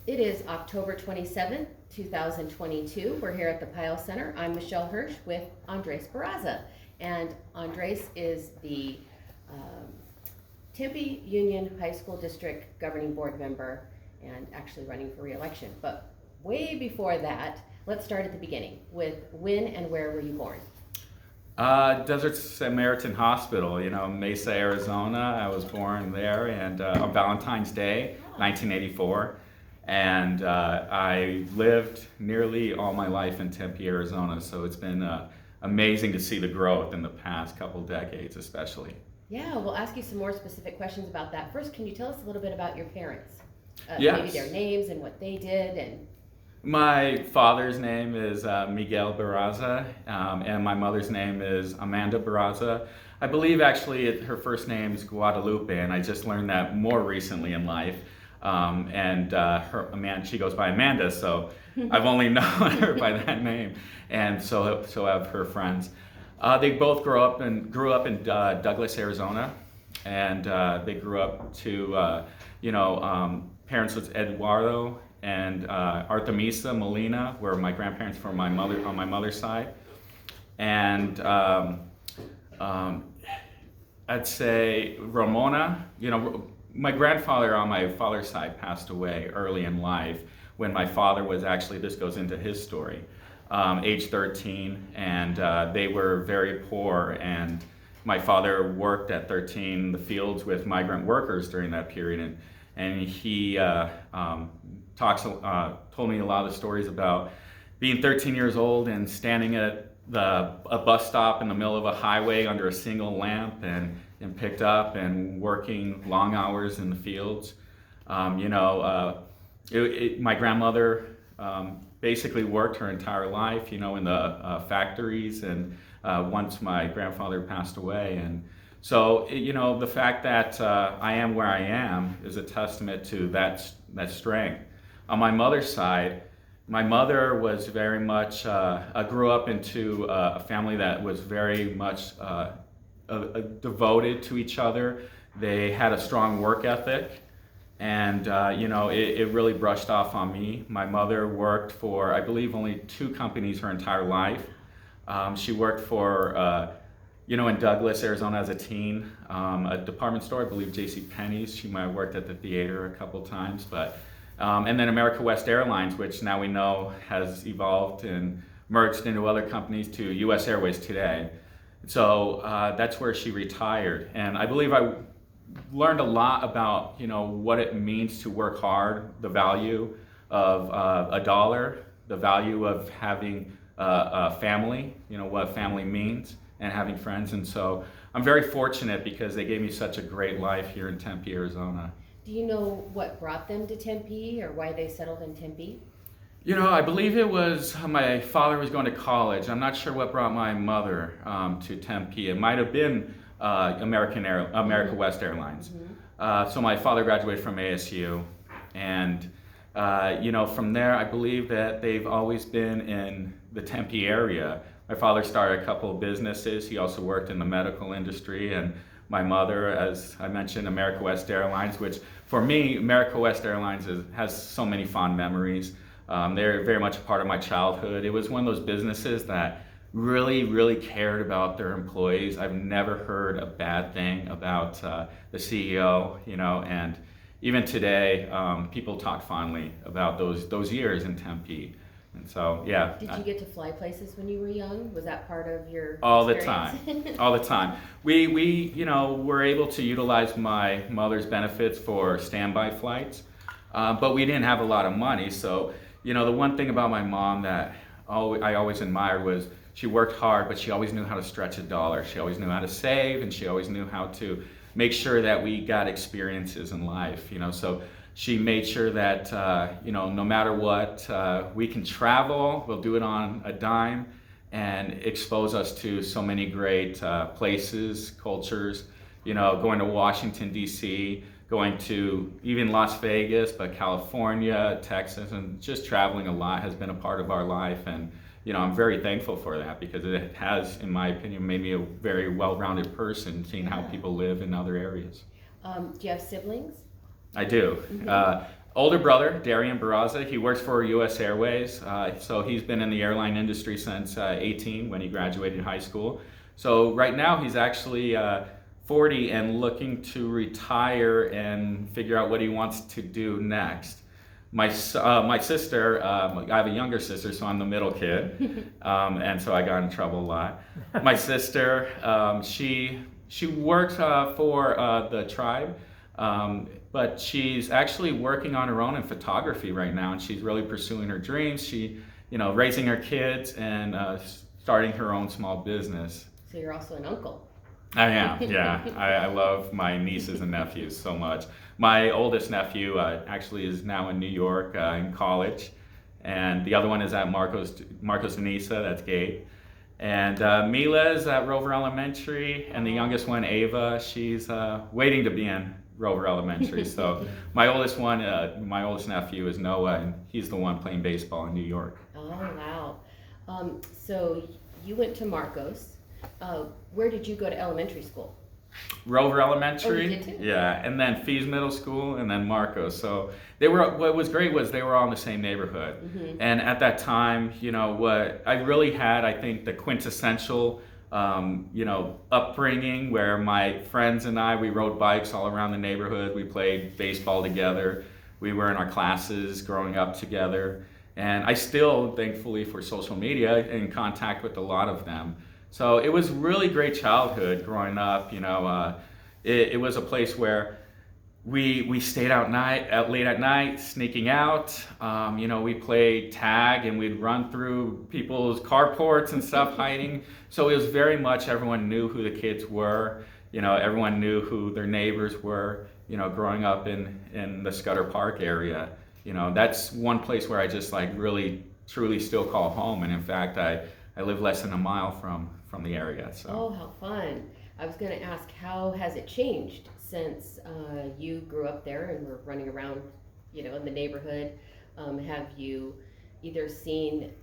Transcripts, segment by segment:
It is October 27th, 2022. We're here at the Pyle Center. I'm Michelle Hirsch with Andres Barraza. And Andres is the Tempe Union High School District Governing Board member and actually running for re-election. But way before that, let's start at the beginning with when and where were you born? Desert Samaritan Hospital, Mesa, Arizona. I was born there, and on Valentine's Day, 1984. And I lived nearly all my life in Tempe, Arizona. So it's been amazing to see the growth in the past couple decades, especially. Yeah, we'll ask you some more specific questions about that. First, can you tell us a little bit about your parents? Yes. Maybe their names and what they did and... My father's name is Miguel Barraza, and my mother's name is Amanda Barraza. I believe actually her first name is Guadalupe, and I just learned that more recently in life. She goes by Amanda, so I've only known her by that name, and so have her friends. They both grew up in Douglas, Arizona, and they grew up to parents with Eduardo and Artemisa Molina were my grandparents on my mother's side, and I'd say Ramona. My grandfather on my father's side passed away early in life when my father was actually, this goes into his story, age 13, and they were very poor, and my father worked at 13 in the fields with migrant workers during that period, and he told me a lot of stories about being 13 years old and standing at a bus stop in the middle of a highway under a single lamp and picked up and working long hours in the fields. My grandmother basically worked her entire life, in the factories, and once my grandfather passed away. And so, the fact that I am where I am is a testament to that strength. On my mother's side, my mother was very much, I grew up into a family that was very much devoted to each other. They had a strong work ethic, and it really brushed off on me. My mother worked for, I believe, only 2 companies her entire life. She worked for, in Douglas, Arizona as a teen, a department store, I believe JCPenney's. She might have worked at the theater a couple times, but and then America West Airlines, which now we know has evolved and merged into other companies to US Airways today. So that's where she retired. And I believe I learned a lot about, what it means to work hard, the value of a dollar, the value of having a family, what family means, and having friends. And so I'm very fortunate because they gave me such a great life here in Tempe, Arizona. Do you know what brought them to Tempe or why they settled in Tempe? I believe it was my father was going to college. I'm not sure what brought my mother to Tempe. It might have been America West Airlines. Mm-hmm. So my father graduated from ASU, and from there I believe that they've always been in the Tempe area. My father started a couple of businesses. He also worked in the medical industry, and my mother, as I mentioned, America West Airlines, which for me, America West Airlines has so many fond memories. They're very much a part of my childhood. It was one of those businesses that really, really cared about their employees. I've never heard a bad thing about the CEO, and even today, people talk fondly about those years in Tempe. And so, yeah. Did you get to fly places when you were young? Was that part of your all experience? the time, all the time. We were able to utilize my mother's benefits for standby flights, but we didn't have a lot of money. So, the one thing about my mom that I always admired was she worked hard, but she always knew how to stretch a dollar. She always knew how to save, and she always knew how to make sure that we got experiences in life. So she made sure that, no matter what, we can travel, we'll do it on a dime, and expose us to so many great places, cultures, going to Washington, D.C., going to even Las Vegas, but California, Texas, and just traveling a lot has been a part of our life. And, I'm very thankful for that because it has, in my opinion, made me a very well-rounded person, seeing how people live in other areas. Do you have siblings? I do. older brother, Darian Barraza, he works for U.S. Airways. So he's been in the airline industry since 18 when he graduated high school. So right now he's actually 40 and looking to retire and figure out what he wants to do next. My sister, I have a younger sister, so I'm the middle kid, and so I got in trouble a lot. My sister, she works for the tribe, but she's actually working on her own in photography right now, and she's really pursuing her dreams. She, raising her kids and starting her own small business. So you're also an uncle. I am, yeah. I love my nieces and nephews so much. My oldest nephew actually is now in New York in college, and the other one is at Marcos Niza, that's Gabe. And Mila is at Rover Elementary, and the youngest one, Ava, she's waiting to be in Rover Elementary. So my oldest nephew is Noah, and he's the one playing baseball in New York. Oh, wow. So you went to Marcos. Where did you go to elementary school? Rover Elementary. Oh, you did too? Yeah, and then Fees Middle School, and then Marcos. So what was great was they were all in the same neighborhood. Mm-hmm. And at that time, what I really had, I think, the quintessential, upbringing where my friends and we rode bikes all around the neighborhood. We played baseball together. We were in our classes growing up together. And I still, thankfully for social media, in contact with a lot of them. So it was really great childhood growing up. It was a place where we stayed out late at night, sneaking out. We played tag and we'd run through people's carports and stuff, hiding. So it was very much everyone knew who the kids were. Everyone knew who their neighbors were. Growing up in the Scudder Park area. That's one place where I just really truly still call home. And in fact, I live less than a mile from the area. So. Oh, how fun. I was going to ask, how has it changed since you grew up there and were running around, in the neighborhood? Have you either seen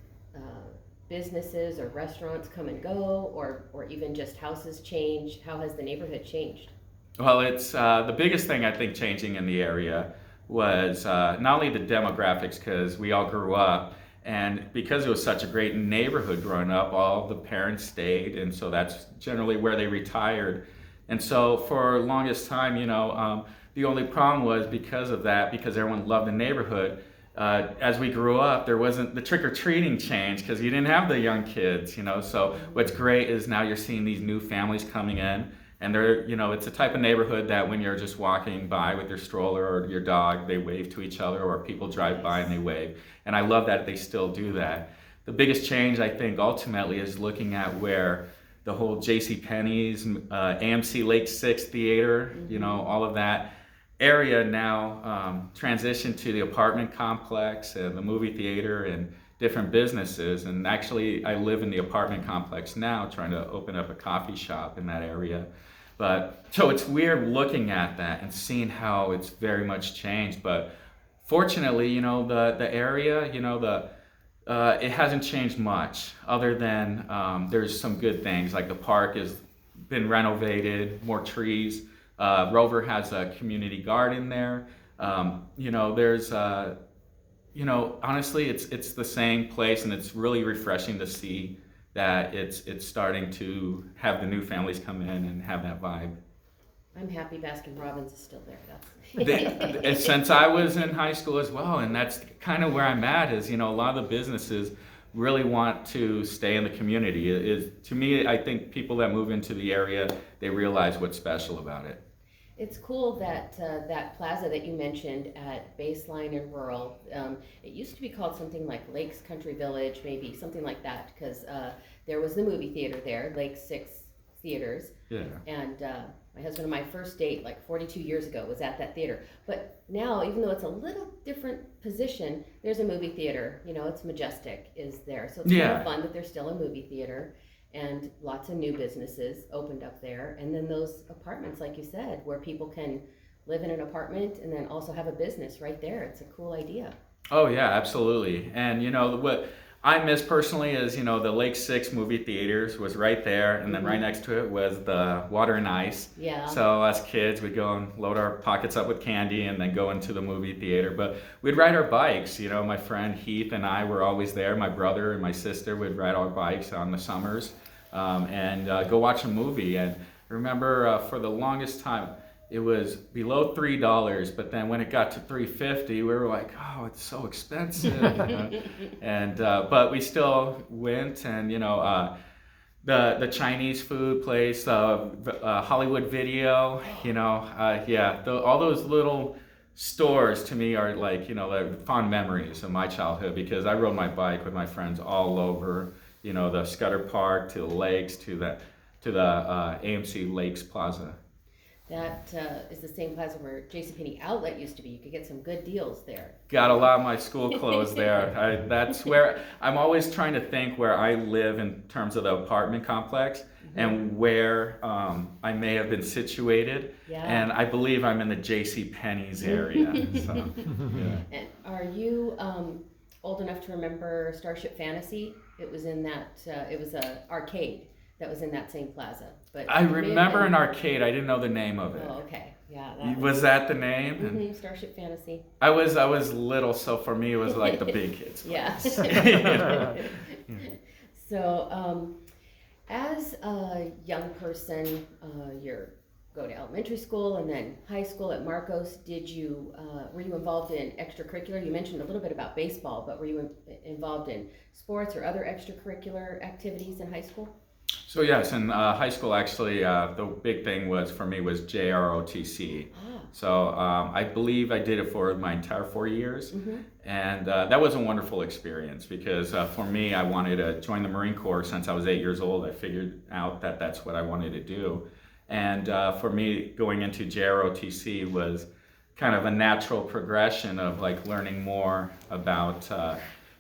businesses or restaurants come and go, or even just houses change? How has the neighborhood changed? Well, it's the biggest thing I think changing in the area was not only the demographics, because we all grew up, and because it was such a great neighborhood growing up, all the parents stayed, and so that's generally where they retired. And so for the longest time, the only problem was because of that, because everyone loved the neighborhood, as we grew up, there wasn't the trick-or-treating change because you didn't have the young kids, So what's great is now you're seeing these new families coming in, and they're, it's a type of neighborhood that when you're just walking by with your stroller or your dog, they wave to each other, or people drive by and they wave. And I love that they still do that. The biggest change, I think, ultimately is looking at where the whole JCPenney's, AMC Lake 6 Theater, all of that area now transitioned to the apartment complex and the movie theater and different businesses. And actually, I live in the apartment complex now, trying to open up a coffee shop in that area. But so it's weird looking at that and seeing how it's very much changed. But fortunately, the area, it hasn't changed much, other than there's some good things, like the park has been renovated, more trees. Rover has a community garden there. There's honestly, it's the same place, and it's really refreshing to see that it's starting to have the new families come in and have that vibe. I'm happy Baskin Robbins is still there. Since I was in high school as well, and that's kind of where I'm at, is a lot of the businesses really want to stay in the community. To me, I think people that move into the area, they realize what's special about it. It's cool that that plaza that you mentioned at Baseline and Rural, it used to be called something like Lakes Country Village, maybe something like that, because there was the movie theater there, Lake 6 Theaters. Yeah. And my husband and my first date, 42 years ago, was at that theater. But now, even though it's a little different position, there's a movie theater. It's Majestic is there. So it's kind of fun that there's still a movie theater. And lots of new businesses opened up there. And then those apartments, like you said, where people can live in an apartment and then also have a business right there. It's a cool idea. Oh yeah, absolutely. And what I miss personally is, you know, the Lake 6 movie theaters was right there, and then right next to it was the Water and Ice. Yeah. So us kids, we'd go and load our pockets up with candy and then go into the movie theater. But we'd ride our bikes, you know, my friend Heath and I were always there. My brother and my sister would ride our bikes on the summers and go watch a movie. And I remember for the longest time, it was below $3, but then when it got to $3.50, we were like, oh, it's so expensive. You know? And but we still went, and you know, the Chinese food place, Hollywood Video, you know, all those little stores to me are like, you know, like fond memories of my childhood, because I rode my bike with my friends all over, you know, the Scudder Park to the lakes to the AMC Lakes Plaza. That is the same plaza where JCPenney Outlet used to be. You could get some good deals there. Got a lot of my school clothes there. That's where I'm always trying to think where I live in terms of the apartment complex and where I may have been situated. Yeah. And I believe I'm in the JCPenney's area. So, yeah. And are you old enough to remember Starship Fantasy? It was in that, it was an arcade that was in that same plaza. But I remember an arcade. I didn't know the name of it. Oh, okay. Yeah. Was that the name? Starship Fantasy. I was little, so for me it was like the big kids. Yeah. So, as a young person, you go to elementary school and then high school at Marcos. Were you involved in extracurricular? You mentioned a little bit about baseball, but were you involved in sports or other extracurricular activities in high school? So yes, in high school actually, the big thing for me was JROTC. So I believe I did it for my entire 4 years, and that was a wonderful experience because for me, I wanted to join the Marine Corps since I was 8 years old. I figured out that that's what I wanted to do, and for me, going into JROTC was kind of a natural progression of like learning more about.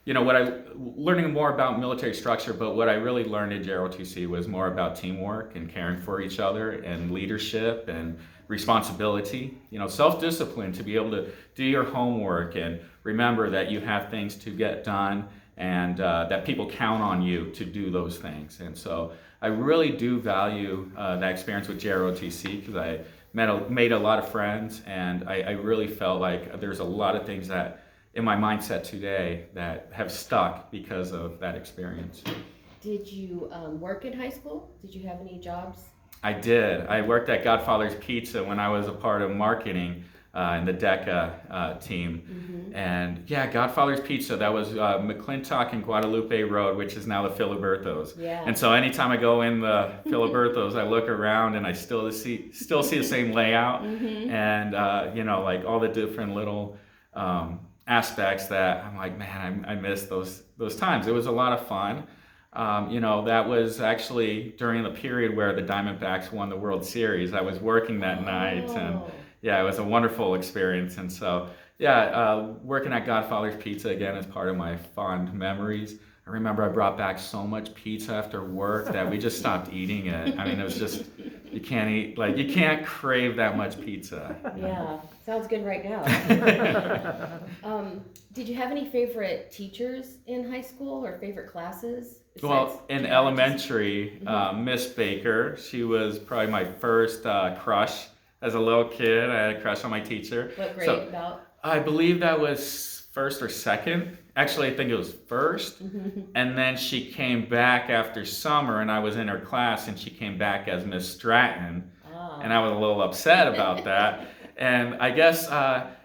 Learning more about military structure, but what I really learned at JROTC was more about teamwork and caring for each other and leadership and responsibility, you know, self-discipline to be able to do your homework and remember that you have things to get done and that people count on you to do those things. And so I really do value that experience with JROTC because I made a lot of friends, and I really felt like there's a lot of things that in my mindset today that have stuck because of that experience. Did you work in high school? Did you have any jobs? I did. I worked at Godfather's Pizza when I was a part of marketing in the DECA team. And yeah, Godfather's Pizza, that was McClintock and Guadalupe Road, which is now the Filiberto's. Yeah. And so anytime I go in the Filiberto's, I look around and I still see the same layout and you know, like all the different little aspects that I'm like, man, I miss those times. It was a lot of fun. You know, that was actually during the period where the Diamondbacks won the World Series. I was working that night, and yeah, it was a wonderful experience. And so, yeah, working at Godfather's Pizza again is part of my fond memories. I remember I brought back so much pizza after work that we just stopped eating it. I mean, it was just, you can't crave that much pizza. Yeah, sounds good right now. Did you have any favorite teachers in high school or favorite classes? Well, in elementary, Miss Baker, she was probably my first crush as a little kid. I had a crush on my teacher. What grade about? I believe that was first or second. Actually, I think it was first. And then she came back after summer, and I was in her class, and she came back as Miss Stratton. And I was a little upset about that. And I guess,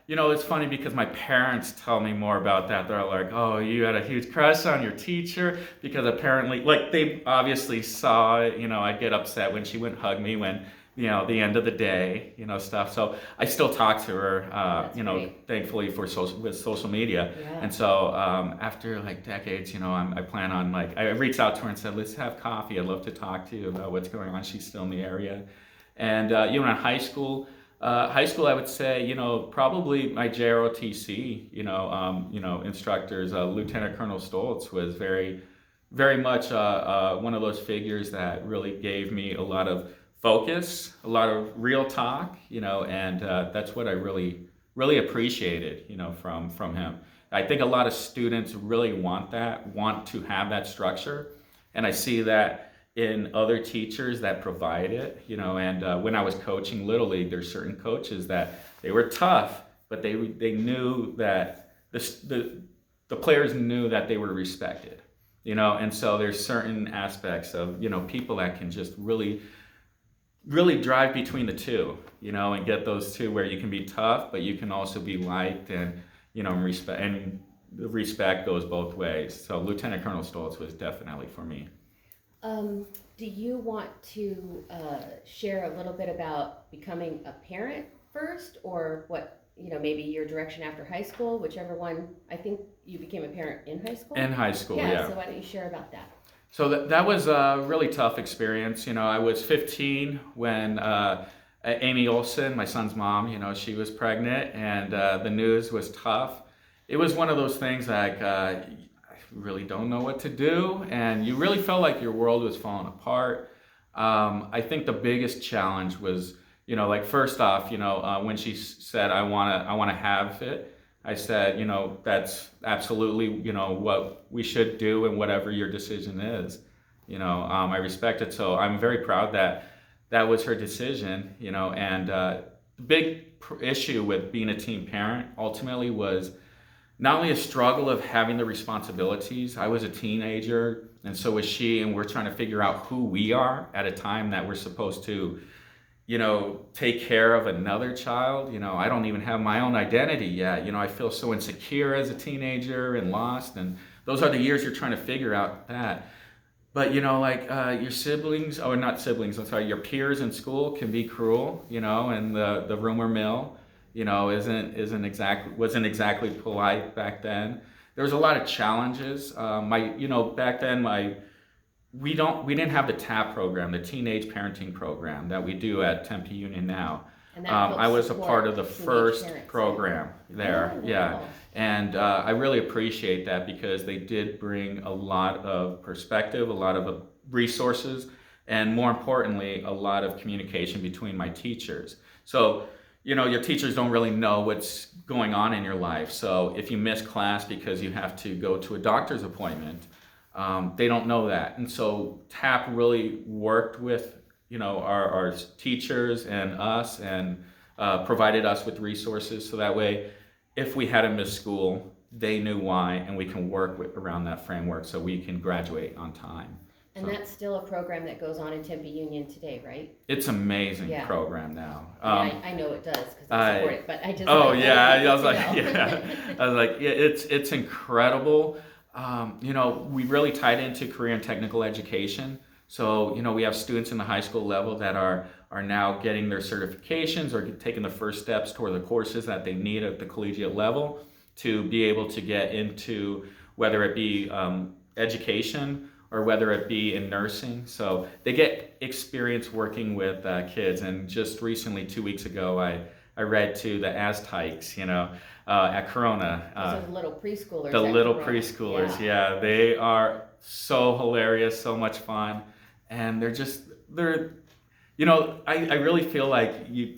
you know, it's funny because my parents tell me more about that. They're like, oh, you had a huge crush on your teacher? Because apparently, like, they obviously saw it. You know, I'd get upset when she wouldn't hug me when, you know, the end of the day, you know, stuff. So I still talk to her, you know, great. Thankfully with social media. Yeah. And so after like decades, you know, I plan on I reached out to her and said, let's have coffee. I'd love to talk to you about what's going on. She's still in the area. And, you know, in high school, I would say, you know, probably my JROTC, you know, instructors, Lieutenant Colonel Stoltz was very, very much one of those figures that really gave me a lot of focus, a lot of real talk, you know, and that's what I really, really appreciated, you know, from him. I think a lot of students really want to have that structure. And I see that in other teachers that provide it, and when I was coaching Little League, there's certain coaches that they were tough, but they knew that the players knew that they were respected, and so there's certain aspects of, people that can just really drive between the two, and get those two where you can be tough, but you can also be liked, and, respect, and the respect goes both ways. So Lieutenant Colonel Stoltz was definitely for me. Do you want to share a little bit about becoming a parent first, or what, maybe your direction after high school, whichever one? I think you became a parent in high school? In high school, yeah. So why don't you share about that? So that was a really tough experience. I was 15 when Amy Olson, my son's mom, she was pregnant, and the news was tough. It was one of those things like, I really don't know what to do, and you really felt like your world was falling apart. I think the biggest challenge was, first off, when she said, I want to have it, I said, that's absolutely, what we should do, and whatever your decision is, I respect it. So I'm very proud that was her decision, and the big issue with being a teen parent ultimately was not only a struggle of having the responsibilities. I was a teenager, and so was she, and we're trying to figure out who we are at a time that we're supposed to, take care of another child. I don't even have my own identity yet. I feel so insecure as a teenager and lost, and those are the years you're trying to figure out that. But, your siblings, or not siblings, I'm sorry, your peers in school can be cruel, and the rumor mill, wasn't exactly polite back then. There was a lot of challenges. Back then we didn't have the TAP program, the Teenage Parenting Program that we do at Tempe Union now. And I was a part of the first parents, program there, wow. Yeah. And I really appreciate that because they did bring a lot of perspective, a lot of resources, and more importantly, a lot of communication between my teachers. So, your teachers don't really know what's going on in your life. So if you miss class because you have to go to a doctor's appointment, they don't know that. And so TAP really worked with, our teachers and us, and provided us with resources. So that way, if we had to miss school, they knew why, and we can work around that framework so we can graduate on time. And that's still a program that goes on in Tempe Union today, right? It's an amazing program now. I know it does because I support it, but I just... Oh, yeah, I was like, it's incredible. We really tied into career and technical education. So, we have students in the high school level that are now getting their certifications or taking the first steps toward the courses that they need at the collegiate level to be able to get into, whether it be education or whether it be in nursing. So they get experience working with kids. And just recently, 2 weeks ago, I read to the Aztecs, at Corona. Those are the little preschoolers. The little preschoolers, yeah. They are so hilarious, so much fun. And I really feel like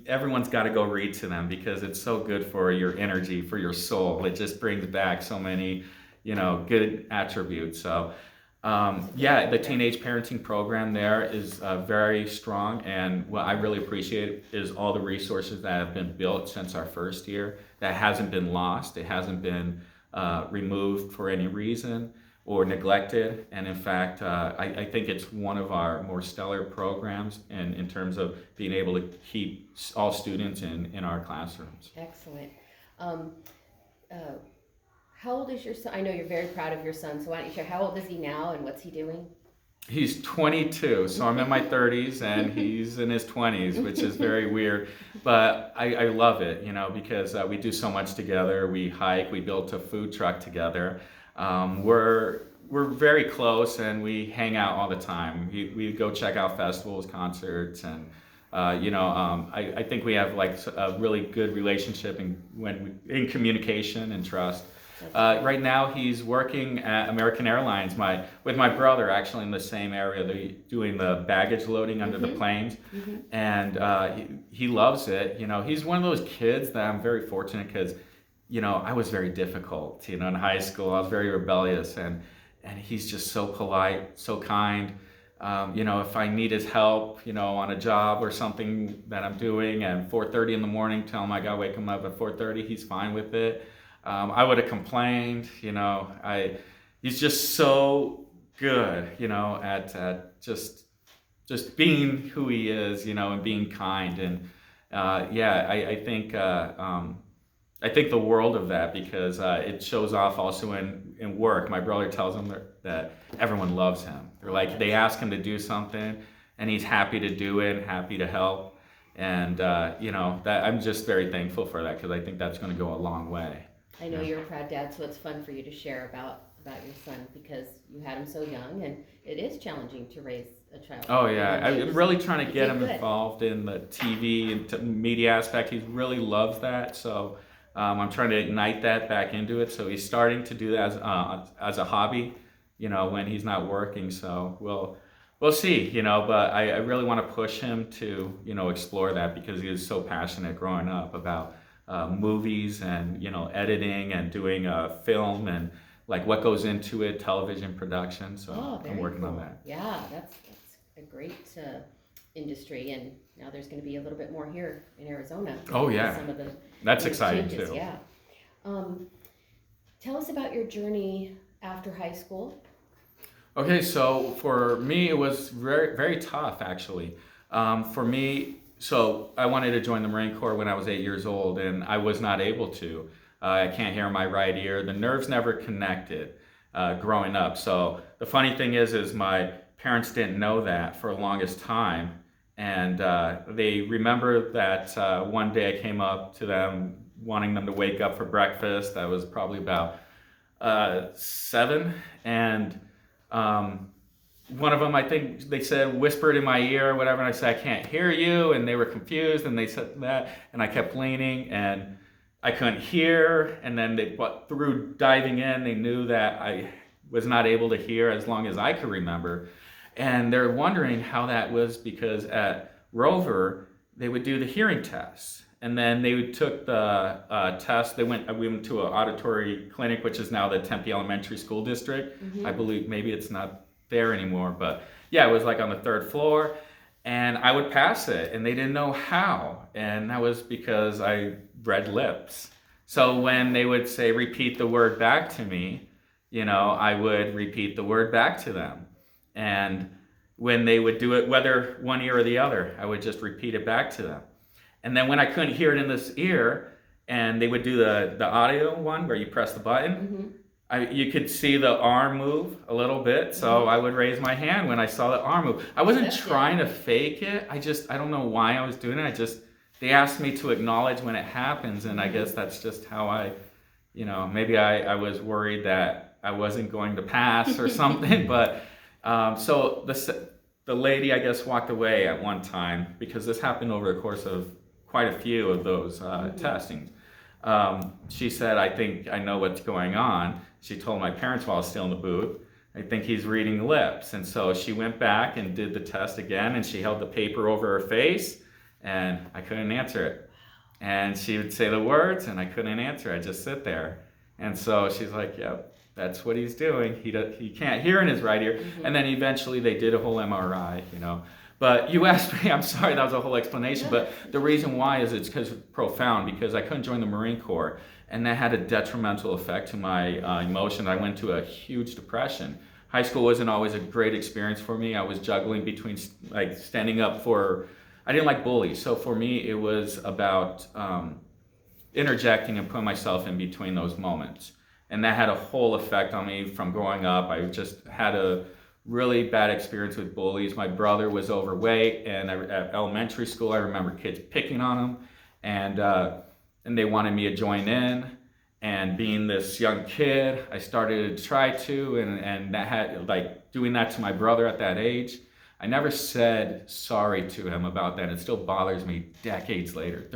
everyone's got to go read to them because it's so good for your energy, for your soul. It just brings back so many, good attributes. So, the Teenage Parenting Program there is very strong. And what I really appreciate is all the resources that have been built since our first year. That hasn't been lost. It hasn't been removed for any reason or neglected. And in fact, I think it's one of our more stellar programs in terms of being able to keep all students in our classrooms. Excellent. How old is your son? I know you're very proud of your son, so why don't you share how old is he now and what's he doing? He's 22, so I'm in my 30s and he's in his 20s, which is very weird. But I love it, because we do so much together. We hike, we built a food truck together. We're very close and we hang out all the time. We go check out festivals, concerts, and I think we have like a really good relationship in communication and trust. Right now he's working at American Airlines with my brother, actually in the same area. They're doing the baggage loading under the planes, and he loves it. He's one of those kids that I'm very fortunate because I was very difficult, in high school. I was very rebellious, and he's just so polite, so kind. If I need his help, on a job or something that I'm doing at 4:30 in the morning, tell him I gotta wake him up at 4:30, he's fine with it. I would have complained, he's just so good, at just being who he is, and being kind. And I think the world of that, because it shows off also in work. My brother tells him that everyone loves him. They're like, they ask him to do something, and he's happy to do it, and happy to help. And that I'm just very thankful for that, because I think that's going to go a long way. I know you're a proud dad, so it's fun for you to share about your son, because you had him so young, and it is challenging to raise a child. Oh yeah, I'm really trying to get him involved in the TV and media aspect. He really loves that, so I'm trying to ignite that back into it. So he's starting to do that as a hobby, when he's not working. So we'll see, but I really want to push him to, explore that, because he was so passionate growing up about movies and, editing and doing film and like what goes into it, television production. So I'm working on that. Yeah, that's a great industry, and now there's going to be a little bit more here in Arizona. Oh yeah, some of that's exciting changes, too. Yeah. Tell us about your journey after high school. Okay, so for me, it was very, very tough, actually. For me, so I wanted to join the Marine Corps when I was 8 years old, and I was not able to. I can't hear my right ear. The nerves never connected growing up. So the funny thing is my parents didn't know that for the longest time. And they remember that one day I came up to them wanting them to wake up for breakfast. I was probably about 7, and one of them, I think they said, whispered in my ear or whatever, and I said, I can't hear you, and they were confused, and they said that, and I kept leaning, and I couldn't hear, and then through diving in, they knew that I was not able to hear as long as I could remember. And they're wondering how that was, because at Rover, they would do the hearing tests. And then they took the test. We went to an auditory clinic, which is now the Tempe Elementary School District. Mm-hmm. I believe maybe it's not there anymore, but yeah, it was like on the 3rd floor. And I would pass it, and they didn't know how. And that was because I read lips. So when they would say, repeat the word back to me, I would repeat the word back to them. And when they would do it, whether one ear or the other, I would just repeat it back to them. And then when I couldn't hear it in this ear, and they would do the audio one where you press the button, mm-hmm. You could see the arm move a little bit. So mm-hmm. I would raise my hand when I saw the arm move. I wasn't trying to fake it. I don't know why I was doing it. They asked me to acknowledge when it happens. And I guess that's just how maybe I was worried that I wasn't going to pass or something. But so the lady, I guess, walked away at one time, because this happened over the course of quite a few of those testings. She said, I think I know what's going on. She told my parents while I was still in the booth, I think he's reading lips. And so she went back and did the test again, and she held the paper over her face, and I couldn't answer it. And she would say the words, and I couldn't answer. I'd just sit there. And so she's like, yep, that's what he's doing. He can't hear in his right ear. Mm-hmm. And then eventually they did a whole MRI, But you asked me, I'm sorry, that was a whole explanation, but the reason why is it's profound, because I couldn't join the Marine Corps, and that had a detrimental effect to my emotion. I went to a huge depression. High school wasn't always a great experience for me. I was juggling between standing up I didn't like bullies, so for me it was about interjecting and putting myself in between those moments. And that had a whole effect on me from growing up. I just had a really bad experience with bullies. My brother was overweight, and at elementary school, I remember kids picking on him, and they wanted me to join in. And being this young kid, I started to try to, and that had doing that to my brother at that age. I never said sorry to him about that. It still bothers me decades later,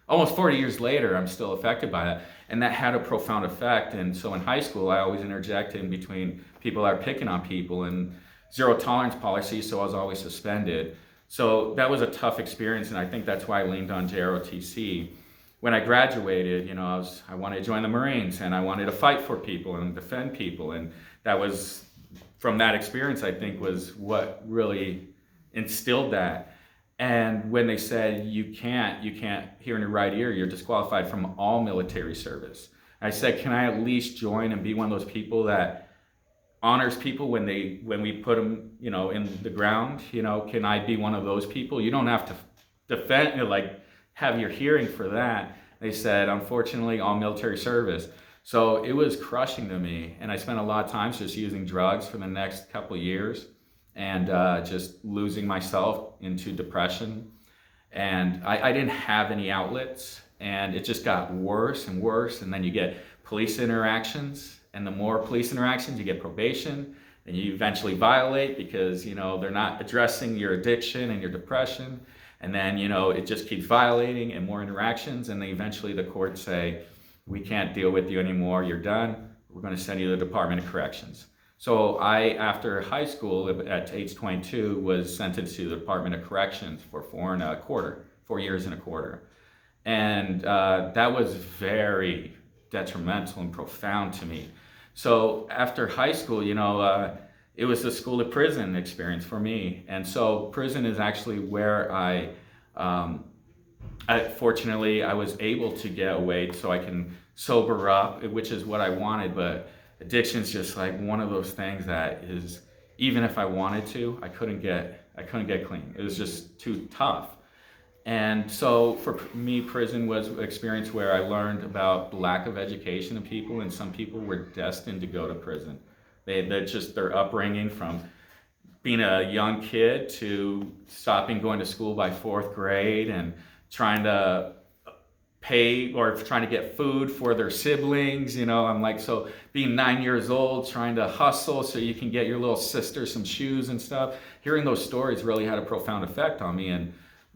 almost 40 years later, I'm still affected by that. And that had a profound effect. And so in high school, I always interjected in between people that are picking on people, and zero tolerance policy, so I was always suspended. So that was a tough experience, and I think that's why I leaned on JROTC. when I graduated, I wanted to join the Marines, and I wanted to fight for people and defend people, and that was, from that experience, I think, was what really instilled that. And when they said, you can't hear in your right ear, you're disqualified from all military service. I said, can I at least join and be one of those people that honors people when we put them, in the ground? Can I be one of those people? You don't have to defend, have your hearing for that. They said, unfortunately, all military service. So it was crushing to me, and I spent a lot of time just using drugs for the next couple of years, and just losing myself into depression. And I didn't have any outlets, and it just got worse and worse. And then you get police interactions, and the more police interactions, you get probation, and you eventually violate because they're not addressing your addiction and your depression. And then it just keeps violating, and more interactions, and then eventually the courts say, we can't deal with you anymore, you're done, we're going to send you to the Department of Corrections. So I, after high school, at age 22, was sentenced to the Department of Corrections for 4 years and a quarter. And that was very detrimental and profound to me. So after high school, it was a school to prison experience for me. And so prison is actually where fortunately, I was able to get away so I can sober up, which is what I wanted. But addiction is just like one of those things that is, even if I wanted to, I couldn't get clean. It was just too tough. And so for me, prison was an experience where I learned about the lack of education of people, and some people were destined to go to prison. They're just their upbringing, from being a young kid to stopping going to school by 4th grade and trying to pay or trying to get food for their siblings. I'm like, so being 9 years old, trying to hustle so you can get your little sister some shoes and stuff. Hearing those stories really had a profound effect on me, and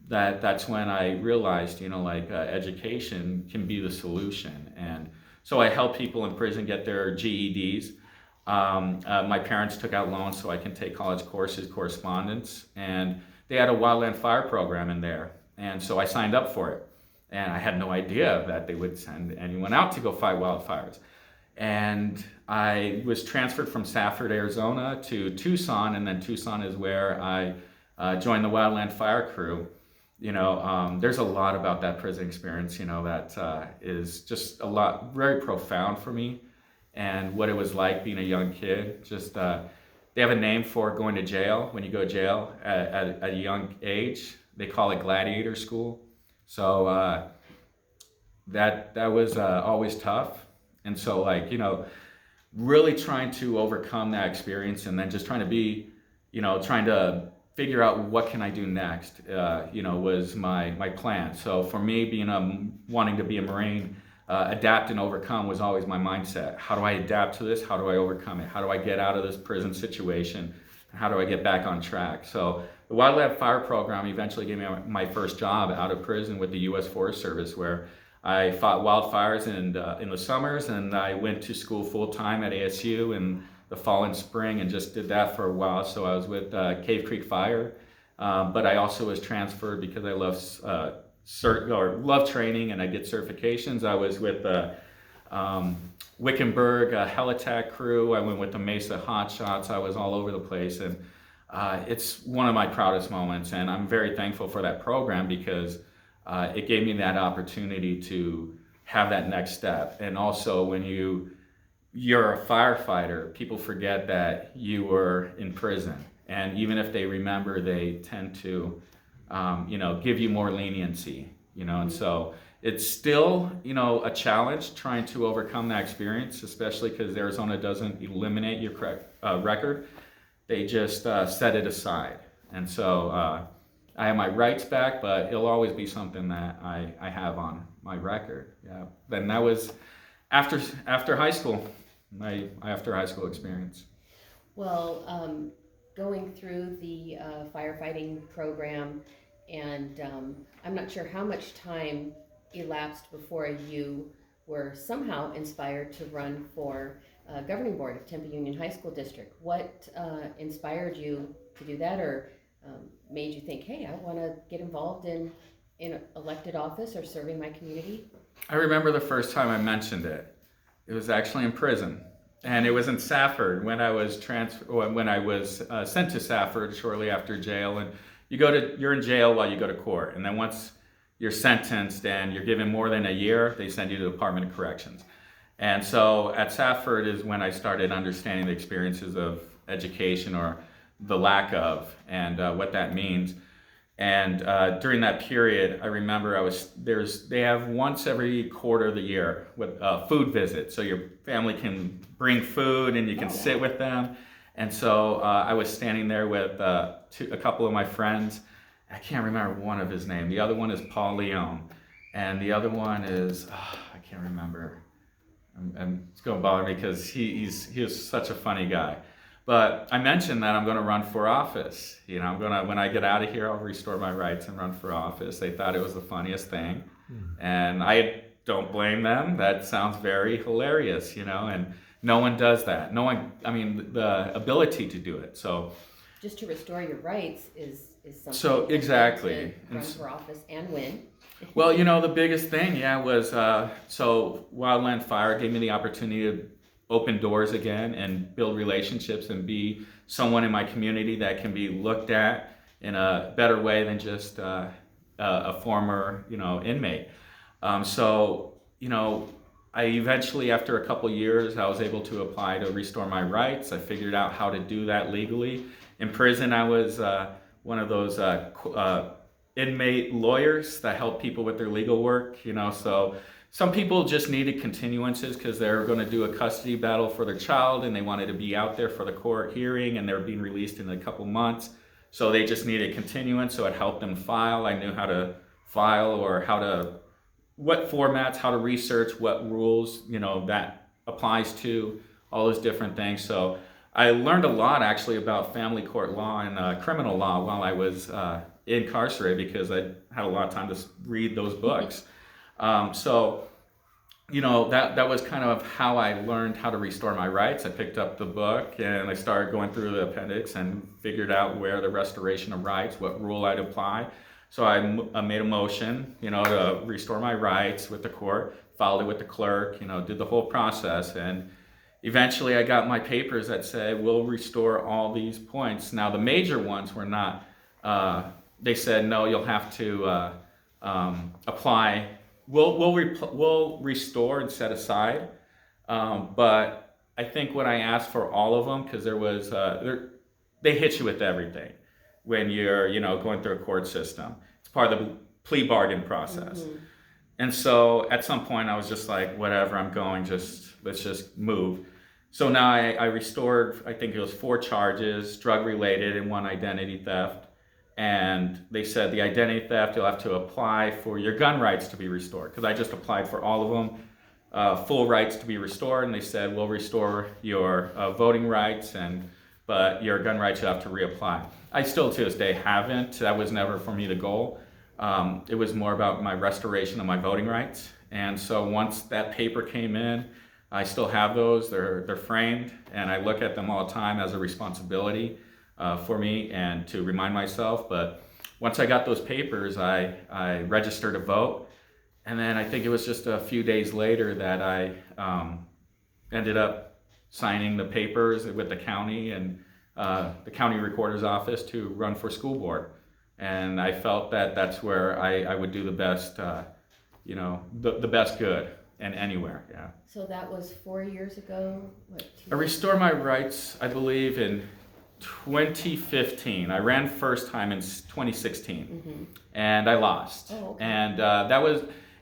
that's when I realized, education can be the solution. And so I help people in prison get their GEDs. My parents took out loans so I can take college courses, correspondence, and they had a wildland fire program in there. And so I signed up for it. And I had no idea that they would send anyone out to go fight wildfires. And I was transferred from Safford, Arizona to Tucson, and then Tucson is where I joined the wildland fire crew. There's a lot about that prison experience, that is just very profound for me, and what it was like being a young kid. Just they have a name for going to jail. When you go to jail at a young age, they call it gladiator school. So that was always tough. And so really trying to overcome that experience, and then just trying to be, trying to figure out what can I do next, was my plan. So for me, wanting to be a Marine, adapt and overcome was always my mindset. How do I adapt to this? How do I overcome it? How do I get out of this prison situation? How do I get back on track? So the Wildland Fire Program eventually gave me my first job out of prison with the U.S. Forest Service, where I fought wildfires in the summers, and I went to school full-time at ASU in the fall and spring, and just did that for a while. So I was with Cave Creek Fire, but I also was transferred because I love training and I get certifications. I was with Wickenburg Helitack crew. I went with the Mesa Hot Shots. I was all over the place, and it's one of my proudest moments, and I'm very thankful for that program because it gave me that opportunity to have that next step. And also, when you're a firefighter, people forget that you were in prison, and even if they remember, they tend to give you more leniency, and so it's still, a challenge trying to overcome that experience, especially because Arizona doesn't eliminate your record. They just set it aside. And so I have my rights back, but it'll always be something that I have on my record. Yeah. Then that was after high school, my after high school experience. Well, going through the firefighting program, and I'm not sure how much time elapsed before you were somehow inspired to run for governing board of Tempe Union High School District. What inspired you to do that, or made you think, hey, I want to get involved in elected office or serving my community? I remember the first time I mentioned it. It was actually in prison, and it was in Safford when I was sent to Safford shortly after jail. And you're in jail while you go to court, and then once you're sentenced and you're given more than a year, they send you to the Department of Corrections. And so at Safford is when I started understanding the experiences of education, or the lack of, and what that means. And during that period, I remember they have once every quarter of the year with a food visit. So your family can bring food and you can sit with them. And so I was standing there with a couple of my friends. I can't remember one of his name. The other one is Paul Leon. And the other one is, I can't remember. It's going to bother me because he is such a funny guy. But I mentioned that I'm going to run for office. You know, when I get out of here, I'll restore my rights and run for office. They thought it was the funniest thing. And I don't blame them. That sounds very hilarious, you know, and no one does that. No one, I mean, the ability to do it. So just to restore your rights is something. So exactly. Run for office and win. Well, you know, the biggest thing, was, so Wildland Fire gave me the opportunity to open doors again and build relationships and be someone in my community that can be looked at in a better way than just a former, inmate. So, I eventually, after a couple years, I was able to apply to restore my rights. I figured out how to do that legally. In prison, I was one of those inmate lawyers that help people with their legal work, so some people just needed continuances because they're going to do a custody battle for their child and they wanted to be out there for the court hearing, and they're being released in a couple months. So they just needed continuance, so it helped them file. I knew how to file, or what formats, how to research, what rules, that applies to, all those different things. So I learned a lot actually about family court law and criminal law while I was incarcerated, because I had a lot of time to read those books. So, that was kind of how I learned how to restore my rights. I picked up the book and I started going through the appendix and figured out where the restoration of rights, what rule I'd apply. So I made a motion, to restore my rights with the court, filed it with the clerk, did the whole process. And eventually I got my papers that said, we'll restore all these points. Now the major ones were not, they said, no, you'll have to apply. We'll restore and set aside, but I think when I asked for all of them, because there was they hit you with everything when you're going through a court system. It's part of the plea bargain process. Mm-hmm. And so at some point I was just like, whatever, I'm going, let's just move. So now I restored, I think it was 4 charges, drug related and 1 identity theft. And they said the identity theft, you'll have to apply for your gun rights to be restored. Because I just applied for all of them, full rights to be restored. And they said, we'll restore your voting rights, but your gun rights you'll have to reapply. I still to this day haven't. That was never for me the goal. It was more about my restoration of my voting rights. And so once that paper came in, I still have those. They're framed, and I look at them all the time as a responsibility for me and to remind myself. But once I got those papers, I registered to vote. And then I think it was just a few days later that I ended up signing the papers with the county and the county recorder's office to run for school board. And I felt that that's where I would do the best, the best good, and anywhere, yeah. So that was 4 years ago? I restored my rights, I believe, in 2015. I ran first time in 2016, mm-hmm. and I lost. Oh, okay. And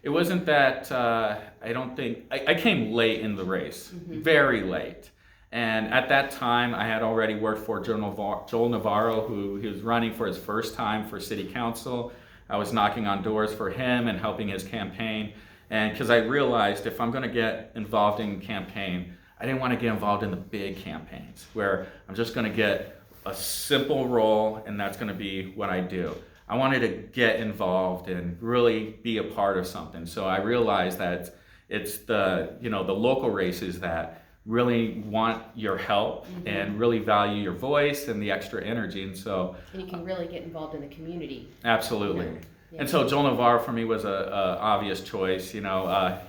it wasn't that, I don't think, I came late in the race, mm-hmm. very late. And at that time, I had already worked for Joel Navarro, who he was running for his first time for city council. I was knocking on doors for him and helping his campaign. And because I realized if I'm going to get involved in campaign, I didn't want to get involved in the big campaigns where I'm just going to get a simple role and that's going to be what I do. I wanted to get involved and really be a part of something. So I realized that it's the local races that really want your help, mm-hmm. and really value your voice and the extra energy. And so and you can really get involved in the community. Absolutely. Yeah. And so Joel Navarro for me was a obvious choice. You know,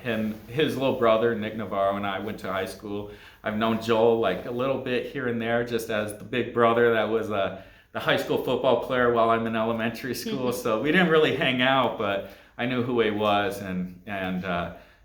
his little brother Nick Navarro and I went to high school. I've known Joel like a little bit here and there, just as the big brother that was the high school football player while I'm in elementary school. So we didn't really hang out, but I knew who he was, and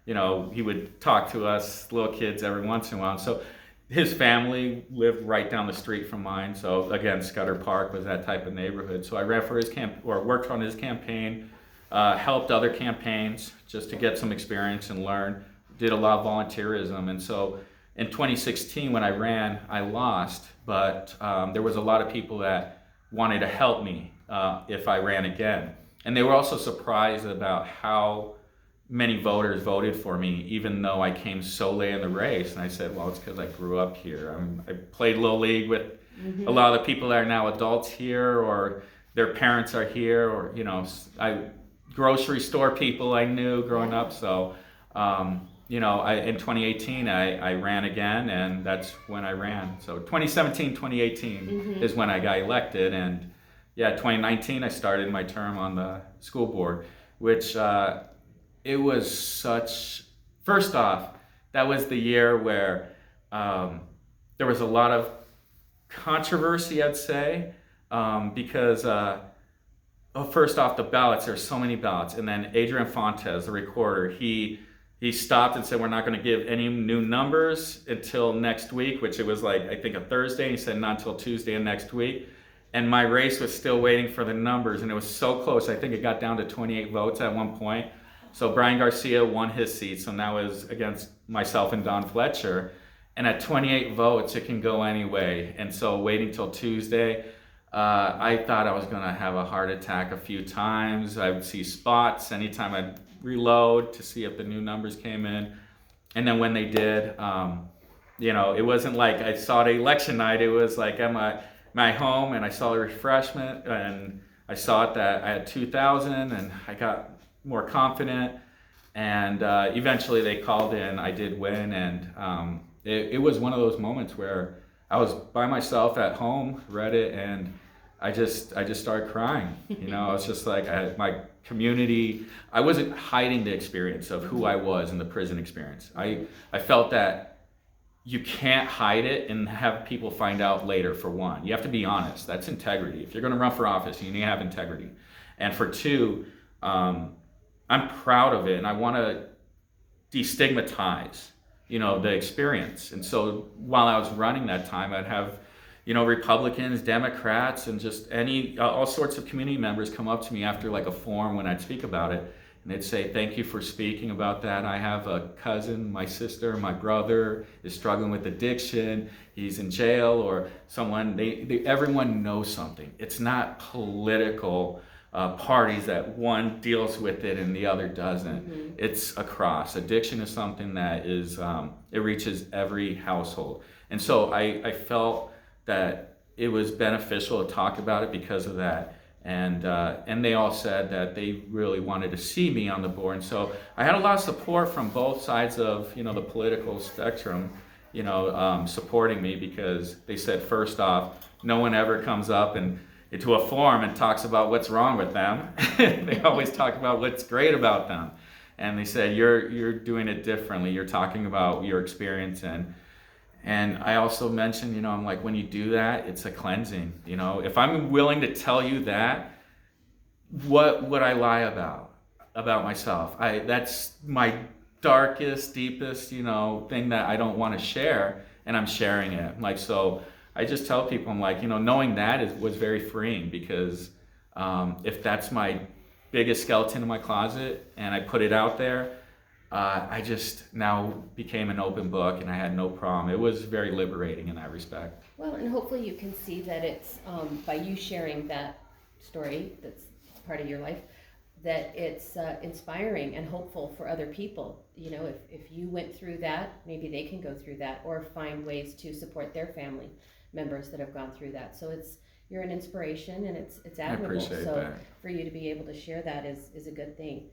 you know, he would talk to us little kids every once in a while. So his family lived right down the street from mine. So again, Scudder Park was that type of neighborhood. So I ran for his worked on his campaign, helped other campaigns just to get some experience and learn. Did a lot of volunteerism. And so in 2016, when I ran, I lost, but there was a lot of people that wanted to help me if I ran again. And they were also surprised about how many voters voted for me, even though I came so late in the race. And I said, well, it's because I grew up here. I played Little League with a lot of the people that are now adults here, or their parents are here, or, you know, grocery store people I knew growing up. So, you know, in 2018, I ran again, and that's when I ran. So 2017, 2018 is when I got elected. And yeah, 2019, I started my term on the school board, which it was such, first off, that was the year where there was a lot of controversy, I'd say, because first off, the ballots, there's so many ballots. And then Adrian Fontes, the recorder, he stopped and said, we're not going to give any new numbers until next week, which it was like, I think a Thursday. He said not until Tuesday of next week. And my race was still waiting for the numbers, and it was so close. I think it got down to 28 votes at one point. So Brian Garcia won his seat, so now it was against myself and Don Fletcher. And at 28 votes, it can go any way. And so waiting till Tuesday, I thought I was going to have a heart attack a few times. I would see spots anytime I'd reload to see if the new numbers came in. And then when they did, you know, it wasn't like I saw it election night. It was like at my home, and I saw the refreshment, and I saw it that I had 2,000, and I got more confident, and eventually they called in. I did win, and it was one of those moments where I was by myself at home, read it, and I just started crying. You know, I was just like, my community, I wasn't hiding the experience of who I was in the prison experience. I felt that you can't hide it and have people find out later. For one, you have to be honest. That's integrity. If you're going to run for office, you need to have integrity. And for two, I'm proud of it, and I want to destigmatize, you know, the experience. And so while I was running that time, I'd have, you know, Republicans, Democrats, and just all sorts of community members come up to me after like a forum when I'd speak about it, and they'd say, thank you for speaking about that. I have a cousin, my sister, my brother is struggling with addiction. He's in jail, or someone, everyone knows something. It's not political parties that one deals with it and the other doesn't. It's across. Addiction is something that is, it reaches every household. And so I felt that it was beneficial to talk about it because of that. And they all said that they really wanted to see me on the board. And so I had a lot of support from both sides of, you know, the political spectrum, you know, supporting me, because they said, first off, no one ever comes up and into a forum and talks about what's wrong with them. They always talk about what's great about them. And they said, you're doing it differently. You're talking about your experience. And I also mentioned, you know, I'm like, when you do that, it's a cleansing. You know, if I'm willing to tell you that, what would I lie about myself? That's my darkest, deepest, you know, thing that I don't want to share, and I'm sharing it. Like, so I just tell people, I'm like, you know, knowing that was very freeing, because if that's my biggest skeleton in my closet and I put it out there, I just now became an open book, and I had no problem. It was very liberating in that respect. Well, and hopefully you can see that it's by you sharing that story that's part of your life, that it's inspiring and hopeful for other people. You know, if you went through that, maybe they can go through that, or find ways to support their family members that have gone through that. So you're an inspiration, and it's admirable. I appreciate so that. For you to be able to share that is a good thing.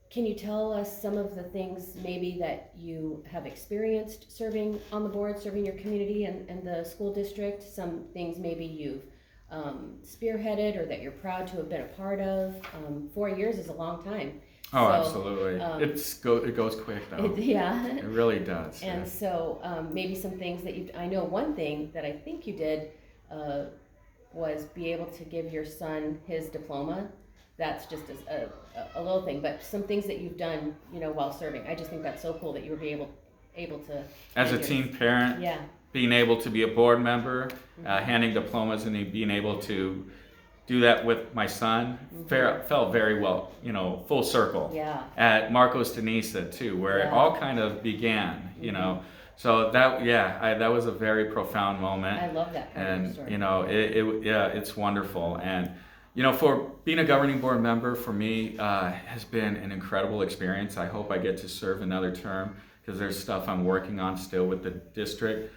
Can you tell us some of the things maybe that you have experienced serving on the board, serving your community and the school district? Some things maybe you've spearheaded or that you're proud to have been a part of? 4 years is a long time. Oh, So, absolutely. It goes quick though. Yeah. It really does. And yeah. so maybe some things that I know one thing that I think you did was be able to give your son his diploma. That's just a little thing, but some things that you've done, while serving. I just think that's so cool that you were able to. As a teen parent, Yeah. being able to be a board member, handing diplomas, and being able to do that with my son felt very well, full circle. Yeah. At Marcos to Niza too, where it all kind of began, So that was a very profound moment. I love that part of the story. It's wonderful. And, for being a governing board member for me has been an incredible experience. I hope I get to serve another term because there's stuff I'm working on still with the district.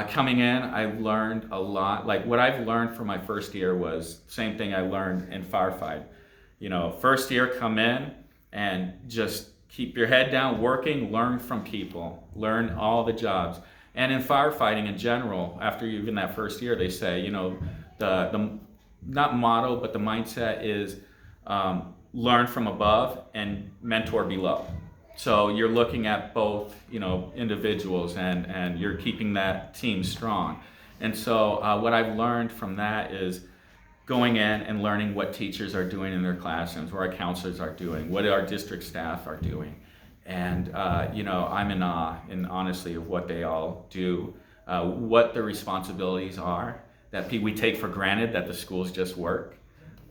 Coming in, I learned a lot. Like what I've learned from my first year was same thing I learned in firefight. First year, come in and just keep your head down, working, learn from people, learn all the jobs. And in firefighting in general, after even that first year, they say, the not motto, but the mindset is learn from above and mentor below. So you're looking at both, individuals and you're keeping that team strong. And so what I've learned from that is going in and learning what teachers are doing in their classrooms, what our counselors are doing, what our district staff are doing. And, I'm in awe, and honestly, of what they all do, what the responsibilities are that we take for granted that the schools just work,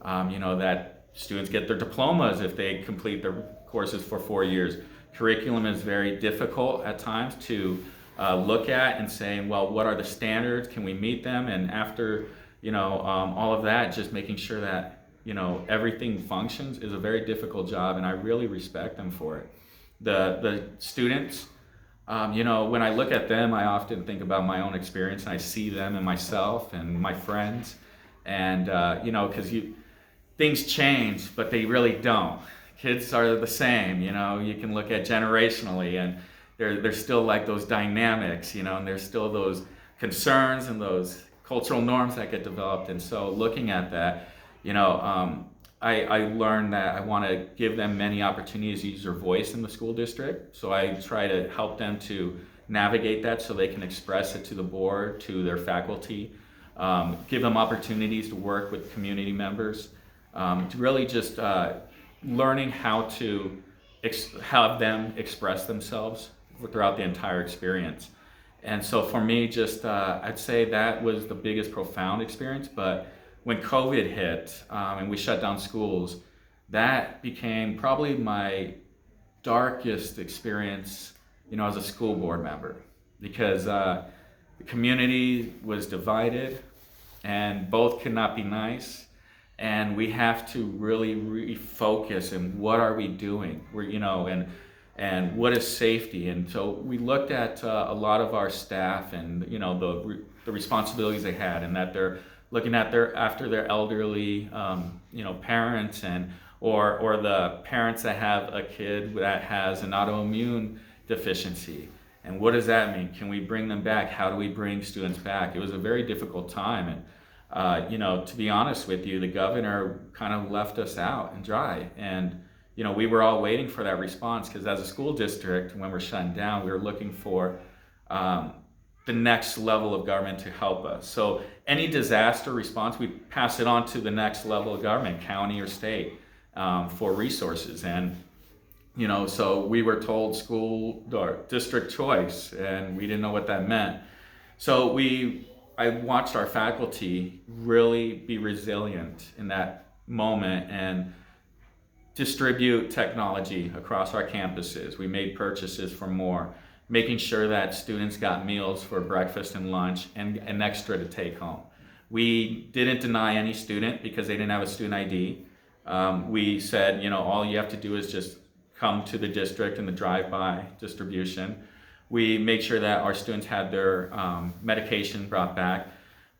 that students get their diplomas if they complete their courses for 4 years. Curriculum is very difficult at times to look at and say, well, what are the standards? Can we meet them? And after, all of that, just making sure that, everything functions is a very difficult job, and I really respect them for it. The students, when I look at them, I often think about my own experience, and I see them and myself and my friends, and, because things change, but they really don't. Kids are the same, you can look at generationally, and there's still like those dynamics, and there's still those concerns and those cultural norms that get developed. And so looking at that, I learned that I want to give them many opportunities to use their voice in the school district. So I try to help them to navigate that so they can express it to the board, to their faculty, give them opportunities to work with community members, to really just learning how to have them express themselves throughout the entire experience. And so for me, just I'd say that was the biggest profound experience. But when COVID hit and we shut down schools, that became probably my darkest experience, as a school board member, because the community was divided and both could not be nice. And we have to really refocus in what are we doing, and what is safety. And so we looked at a lot of our staff and the responsibilities they had, and that they're looking at after their elderly parents or the parents that have a kid that has an autoimmune deficiency. And what does that mean? Can we bring them back? How do we bring students back? It was a very difficult time, and to be honest with you, the governor kind of left us out and dry. And, we were all waiting for that response, because as a school district, when we're shutting down, we were looking for the next level of government to help us. So any disaster response, we pass it on to the next level of government, county or state, for resources. And, so we were told school or district choice, and we didn't know what that meant. So I watched our faculty really be resilient in that moment and distribute technology across our campuses. We made purchases for more, making sure that students got meals for breakfast and lunch and an extra to take home. We didn't deny any student because they didn't have a student ID. We said, all you have to do is just come to the district and the drive-by distribution. We make sure that our students had their medication brought back.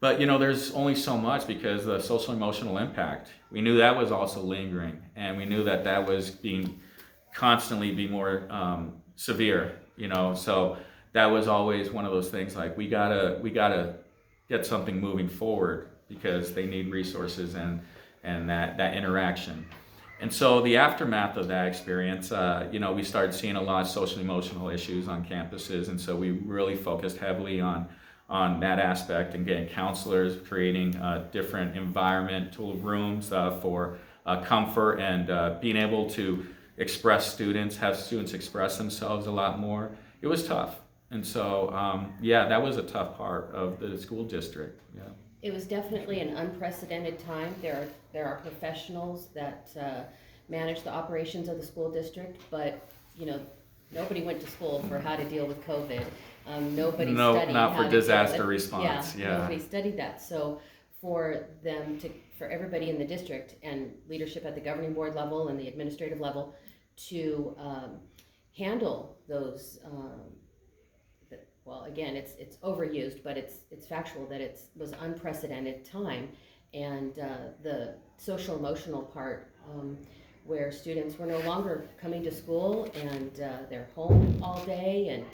But there's only so much, because the social emotional impact, we knew that was also lingering, and we knew that was constantly being more severe, so that was always one of those things, like we gotta get something moving forward because they need resources and that interaction. And so the aftermath of that experience, we started seeing a lot of social emotional issues on campuses, and so we really focused heavily on that aspect and getting counselors, creating different environmental rooms for comfort and being able to have students express themselves a lot more. It was tough. And so, that was a tough part of the school district. Yeah. It was definitely an unprecedented time. There are professionals that manage the operations of the school district, but nobody went to school for how to deal with COVID. Nobody studied not how for to disaster deal with, response. Yeah, nobody studied that. So for everybody in the district and leadership at the governing board level and the administrative level to handle those. Well, again, it's overused, but it's factual that it was unprecedented time, and the social emotional part where students were no longer coming to school and they're home all day, and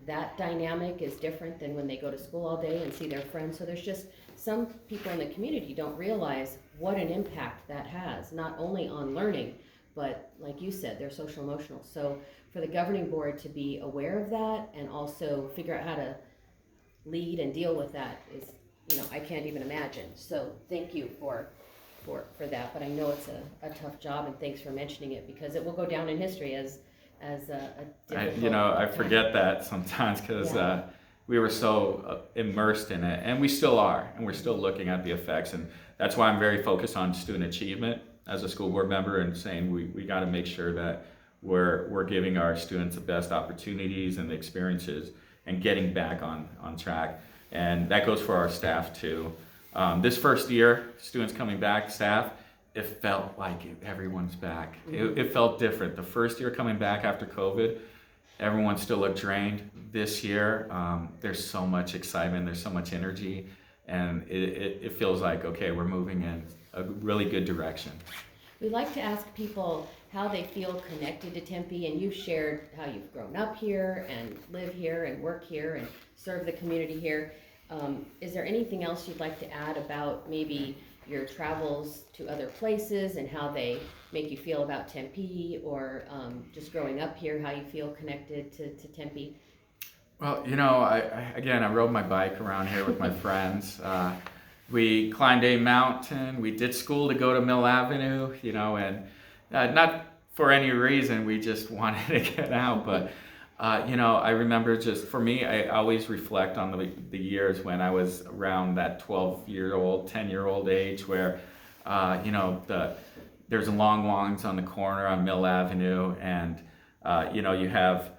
that dynamic is different than when they go to school all day and see their friends. So there's just some people in the community don't realize what an impact that has, not only on learning, but like you said, they're social emotional. So for the governing board to be aware of that and also figure out how to lead and deal with that is, I can't even imagine. So thank you for that. But I know it's a tough job, and thanks for mentioning it, because it will go down in history as a difficult I forget that sometimes because we were so immersed in it, and we still are, and we're still looking at the effects. And that's why I'm very focused on student achievement as a school board member, and saying we got to make sure that we're giving our students the best opportunities and the experiences and getting back on track. And that goes for our staff too. This first year, students coming back, staff, it felt like everyone's back. It felt different. The first year coming back after COVID, everyone still looked drained. This year, there's so much excitement, there's so much energy, and it feels like, okay, we're moving in a really good direction. We like to ask people how they feel connected to Tempe, and you've shared how you've grown up here and live here and work here and serve the community here. Is there anything else you'd like to add about maybe your travels to other places and how they make you feel about Tempe, or just growing up here, how you feel connected to Tempe? Well, I rode my bike around here with my friends. We climbed a mountain. We did school to go to Mill Avenue, and not for any reason. We just wanted to get out. But, I remember just for me, I always reflect on the years when I was around that 12-year-old, 10-year-old age where, there's long lawns on the corner on Mill Avenue, and, you have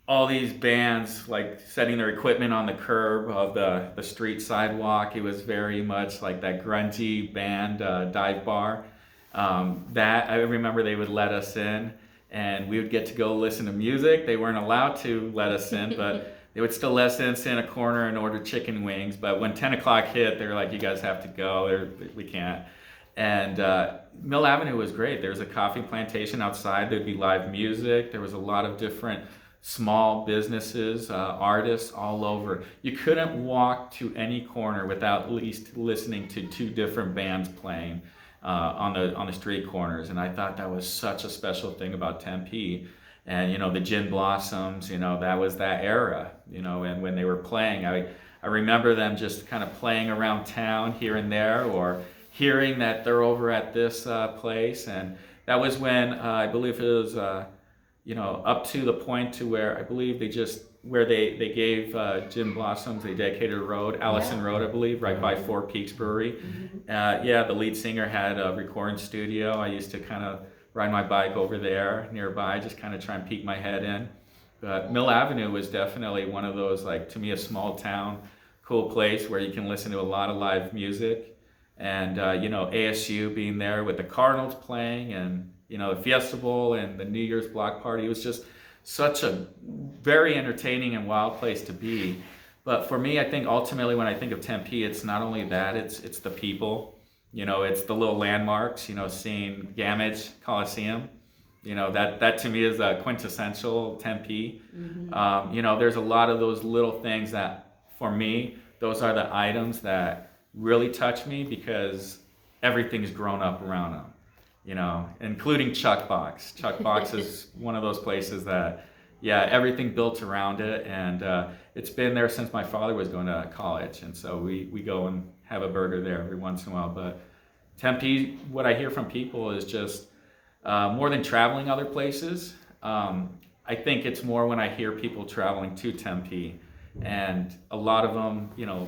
all these bands like setting their equipment on the curb of the street sidewalk. It was very much like that grungy band dive bar. That I remember they would let us in, and we would get to go listen to music. They weren't allowed to let us in, but they would still let us in, sit in a corner and order chicken wings. But when 10 o'clock hit, they were like, you guys have to go, we can't. And Mill Avenue was great. There was a coffee plantation outside. There'd be live music. There was a lot of different small businesses, artists all over. You couldn't walk to any corner without at least listening to two different bands playing on the street corners. And I thought that was such a special thing about Tempe. And the Gin Blossoms, that was that era, and when they were playing, I remember them just kind of playing around town here and there, or hearing that they're over at this place. And that was when I believe it was up to the point to where I believe they gave Gin Blossoms, they dedicated a road, Allison Road, I believe, right by Four Peaks Brewery. The lead singer had a recording studio. I used to kind of ride my bike over there nearby, just kind of try and peek my head in. But Mill Avenue was definitely one of those, like, to me, a small town, cool place where you can listen to a lot of live music. And, ASU being there with the Cardinals playing, and, the Fiesta Bowl and the New Year's block party. It was just such a very entertaining and wild place to be. But for me, I think ultimately when I think of Tempe, it's not only that, it's the people. It's the little landmarks, seeing Gamage Coliseum. That to me is a quintessential Tempe. There's a lot of those little things that, for me, those are the items that really touch me because everything's grown up around them, you know, including Chuck Box. Chuck Box is one of those places that, yeah, everything built around it, and it's been there since my father was going to college, and so we go and have a burger there every once in a while. But Tempe, what I hear from people is just more than traveling other places. I think it's more when I hear people traveling to Tempe, and a lot of them, you know,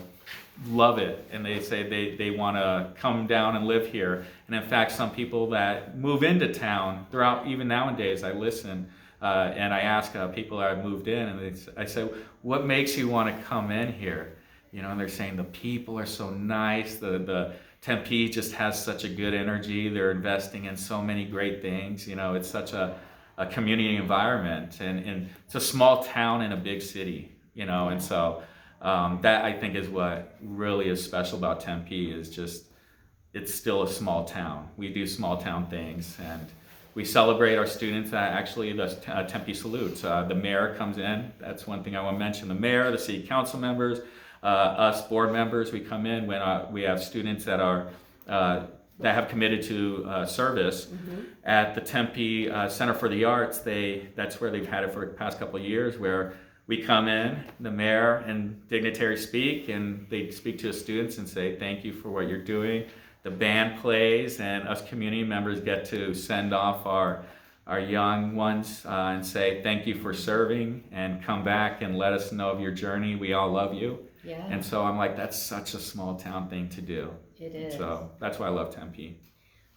love it, and they say they want to come down and live here. And in fact, some people that move into town throughout, even nowadays, I listen and I ask people that have moved in, and I say, what makes you want to come in here? You know, and they're saying the people are so nice, the Tempe just has such a good energy, they're investing in so many great things, you know, it's such a community environment, and it's a small town in a big city, you know, and so that I think is what really is special about Tempe, is just it's still a small town. We do small town things, and we celebrate our students. Actually, the Tempe salutes. The mayor comes in. That's one thing I want to mention. The mayor, the city council members, us board members, we come in when we have students that are that have committed to service at the Tempe Center for the Arts. That's where they've had it for the past couple of years, where we come in, the mayor and dignitaries speak, and they speak to the students and say, thank you for what you're doing. The band plays, and us community members get to send off our young ones and say, thank you for serving, and come back and let us know of your journey. We all love you. Yeah. And so I'm like, that's such a small town thing to do. It is. So that's why I love Tempe.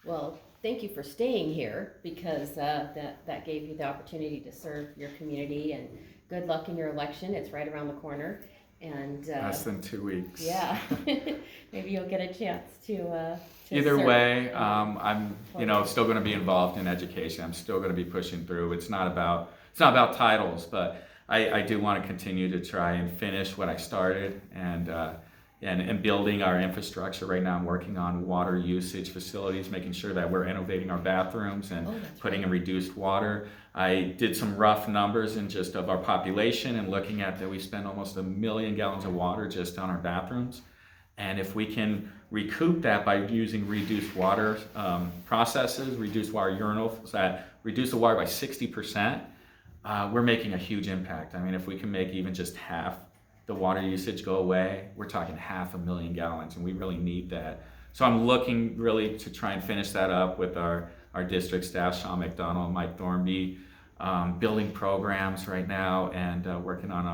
Well, thank you for staying here, because that gave you the opportunity to serve your community, and good luck in your election. It's right around the corner. And less than 2 weeks. Yeah. Maybe you'll get a chance to Either serve. way, I'm still going to be involved in education. I'm still going to be pushing through. It's not about titles, but I do want to continue to try and finish what I started, and building our infrastructure. Right now I'm working on water usage facilities, making sure that we're innovating our bathrooms and putting in reduced water. I did some rough numbers of our population, and looking at that we spend almost 1 million gallons of water just on our bathrooms. And if we can recoup that by using reduced water processes, reduced water urinals, that reduce the water by 60%, we're making a huge impact. I mean, if we can make even just half the water usage go away, we're talking 500,000 gallons, and we really need that. So I'm looking really to try and finish that up with our district staff, Sean McDonald, Mike Thornby, building programs right now, and working on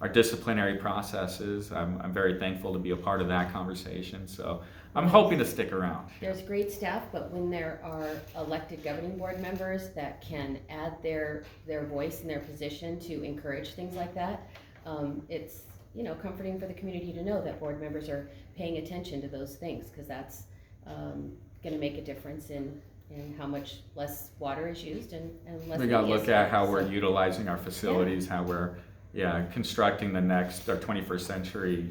our disciplinary processes. I'm very thankful to be a part of that conversation. So I'm hoping to stick around. There's great staff, but when there are elected governing board members that can add their voice and their position to encourage things like that, it's comforting for the community to know that board members are paying attention to those things, because that's going to make a difference in how much less water is used and less. We got to look at how we're utilizing our facilities, how we're constructing the next our 21st century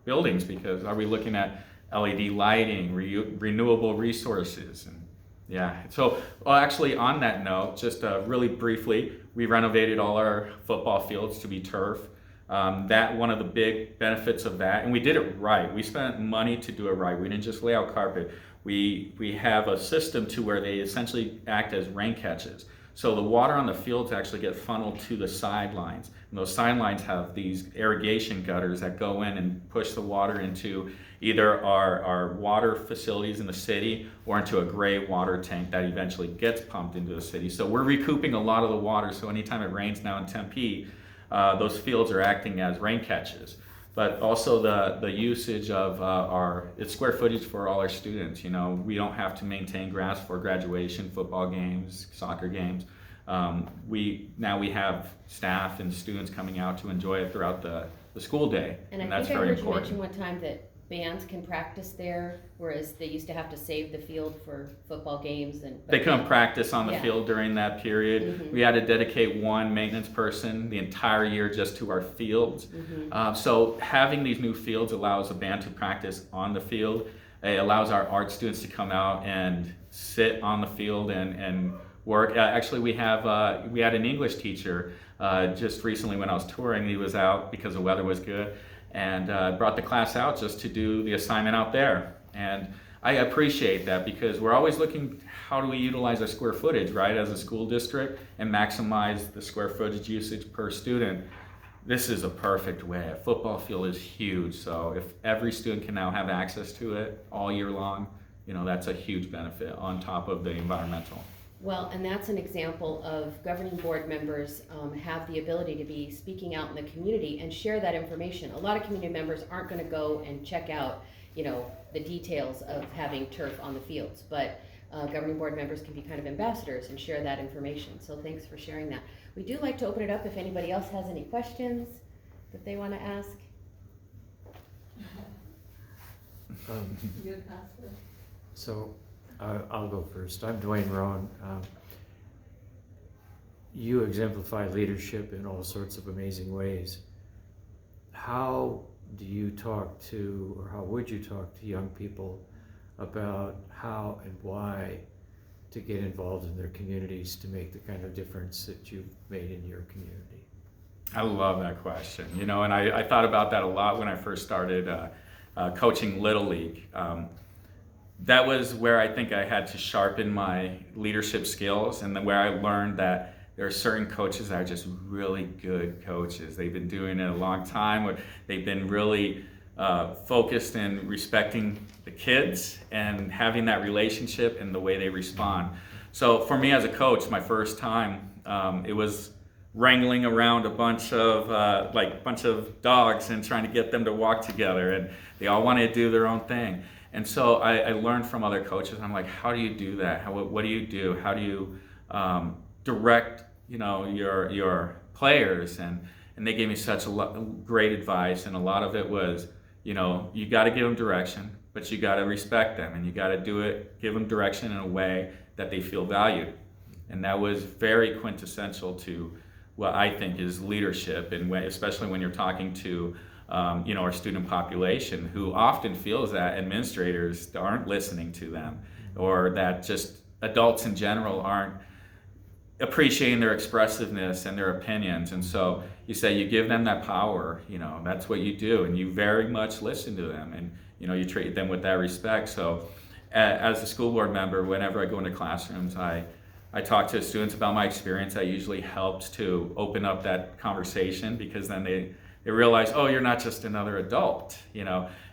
buildings, because are we looking at LED lighting, renewable resources, and so actually on that note, just really briefly, we renovated all our football fields to be turf. That one of the big benefits of that, and we did it right. We spent money to do it right. We didn't just lay out carpet. We have a system to where they essentially act as rain catches. So the water on the fields actually get funneled to the sidelines. And those sidelines have these irrigation gutters that go in and push the water into either our water facilities in the city or into a gray water tank that eventually gets pumped into the city. So we're recouping a lot of the water. So anytime it rains now in Tempe, those fields are acting as rain catches. But also the usage of it's square footage for all our students. We don't have to maintain grass for graduation, football games, soccer games. We have staff and students coming out to enjoy it throughout the school day, and that's very important. I think I heard you mention one time that bands can practice there, whereas they used to have to save the field for football games. They couldn't practice on the field during that period. Mm-hmm. We had to dedicate one maintenance person the entire year just to our fields. Mm-hmm. So having these new fields allows the band to practice on the field. It allows our art students to come out and sit on the field and work. Actually, we had an English teacher just recently when I was touring. He was out because the weather was good. and brought the class out just to do the assignment out there. And I appreciate that, because we're always looking, how do we utilize our square footage, right, as a school district, and maximize the square footage usage per student. This is a perfect way. A football field is huge, so if every student can now have access to it all year long, that's a huge benefit on top of the environmental. Well, and that's an example of governing board members have the ability to be speaking out in the community and share that information. A lot of community members aren't going to go and check out, the details of having turf on the fields, but governing board members can be kind of ambassadors and share that information. So thanks for sharing that. We do like to open it up if anybody else has any questions that they want to ask. So I'll go first. I'm Dwayne Roan. You exemplify leadership in all sorts of amazing ways. How do you talk to, or how would you talk to young people about how and why to get involved in their communities to make the kind of difference that you've made in your community? I love that question, and I thought about that a lot when I first started coaching Little League. That was where I think I had to sharpen my leadership skills, and where I learned that there are certain coaches that are just really good coaches. They've been doing it a long time, or they've been really focused in respecting the kids and having that relationship and the way they respond. So for me as a coach, my first time, it was wrangling around a bunch of dogs and trying to get them to walk together, and they all wanted to do their own thing. And so I learned from other coaches. I'm like, how do you do that? What do you do? How do you direct your players? And they gave me such great advice, and a lot of it was, you got to give them direction, but you got to respect them, and you got to give them direction in a way that they feel valued. And that was very quintessential to what I think is leadership, and especially when you're talking to our student population, who often feels that administrators aren't listening to them, or that just adults in general aren't appreciating their expressiveness and their opinions. And so you give them that power, that's what you do, and you very much listen to them, and you treat them with that respect. So as a school board member, whenever I go into classrooms, I talk to students about my experience. That usually helps to open up that conversation, because then they realize, oh, you're not just another adult,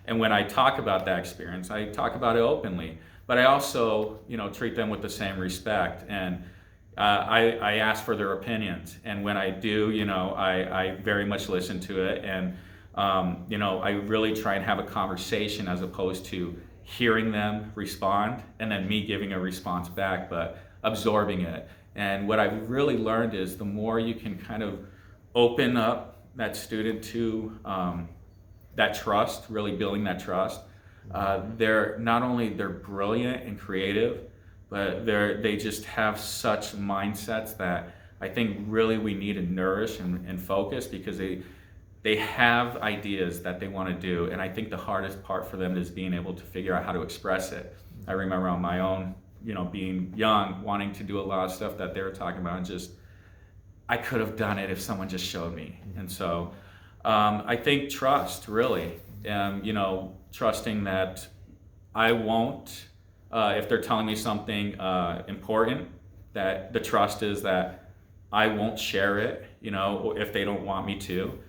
And when I talk about that experience, I talk about it openly, but I also, treat them with the same respect. And I ask for their opinions. And when I do, I very much listen to it. And, I really try and have a conversation, as opposed to hearing them respond and then me giving a response back, but absorbing it. And what I've really learned is the more you can kind of open up that student to that trust, really building that trust, they're brilliant and creative, but they just have such mindsets that I think really we need to nourish and focus, because they have ideas that they want to do, and I think the hardest part for them is being able to figure out how to express it. I remember on my own, being young, wanting to do a lot of stuff that they were talking about, and just I could have done it if someone just showed me. And so I think trust, really, trusting that I won't, if they're telling me something important, that the trust is that I won't share it, if they don't want me to.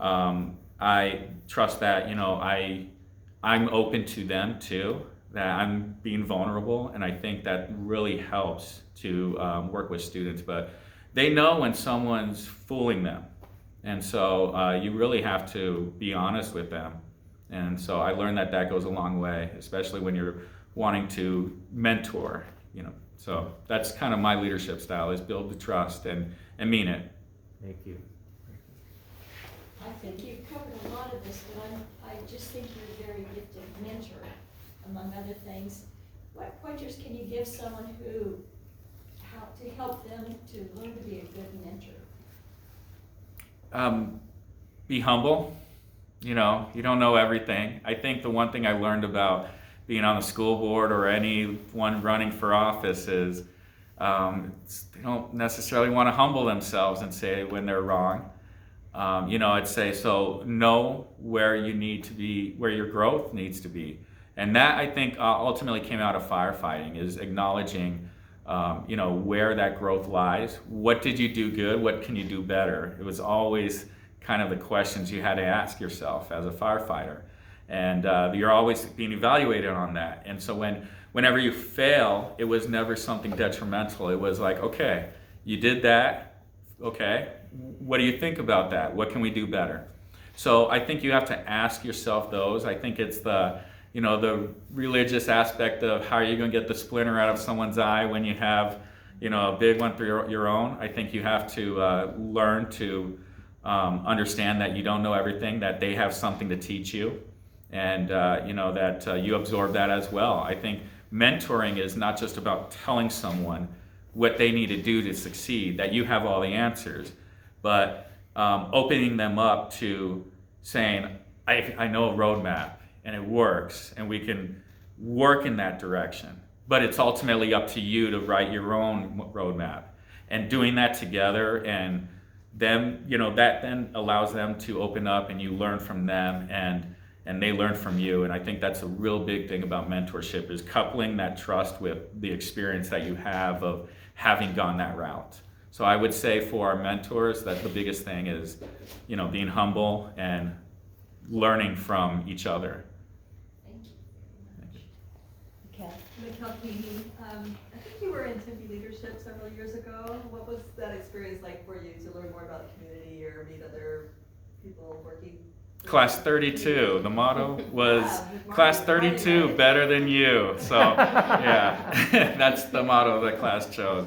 I trust that, I'm open to them too, that I'm being vulnerable, and I think that really helps to work with students. But they know when someone's fooling them, and so you really have to be honest with them. And so I learned that goes a long way, especially when you're wanting to mentor, So that's kind of my leadership style, is build the trust and mean it. Thank you. I think you've covered a lot of this, but I just think you're a very gifted mentor, among other things. What pointers can you give someone how to help them to learn to be a good mentor? Be humble. You don't know everything. I think the one thing I learned about being on the school board, or anyone running for office, is they don't necessarily want to humble themselves and say when they're wrong. I'd say, so know where you need to be, where your growth needs to be. And that, I think, ultimately came out of firefighting, is acknowledging, where that growth lies. What did you do good? What can you do better? It was always kind of the questions you had to ask yourself as a firefighter. And you're always being evaluated on that. And so whenever you fail, it was never something detrimental. It was like, okay, you did that. Okay, what do you think about that? What can we do better? So I think you have to ask yourself those. I think it's the religious aspect of how are you going to get the splinter out of someone's eye when you have, a big one through your own. I think you have to learn to understand that you don't know everything, that they have something to teach you, and that you absorb that as well. I think mentoring is not just about telling someone what they need to do to succeed, that you have all the answers, but opening them up to saying, I know a roadmap and it works and we can work in that direction, but it's ultimately up to you to write your own roadmap, and doing that together, and them, that then allows them to open up, and you learn from them, and they learn from you. And I think that's a real big thing about mentorship, is coupling that trust with the experience that you have of having gone that route. So I would say for our mentors that the biggest thing is, being humble and learning from each other. Thank you very much. Okay. Mikkel Keeney, I think you were in Tempe leadership several years ago. What was that experience like for you to learn more about the community or meet other people working? Class 32, the motto was class 32, better than you. So yeah, that's the motto the class chose.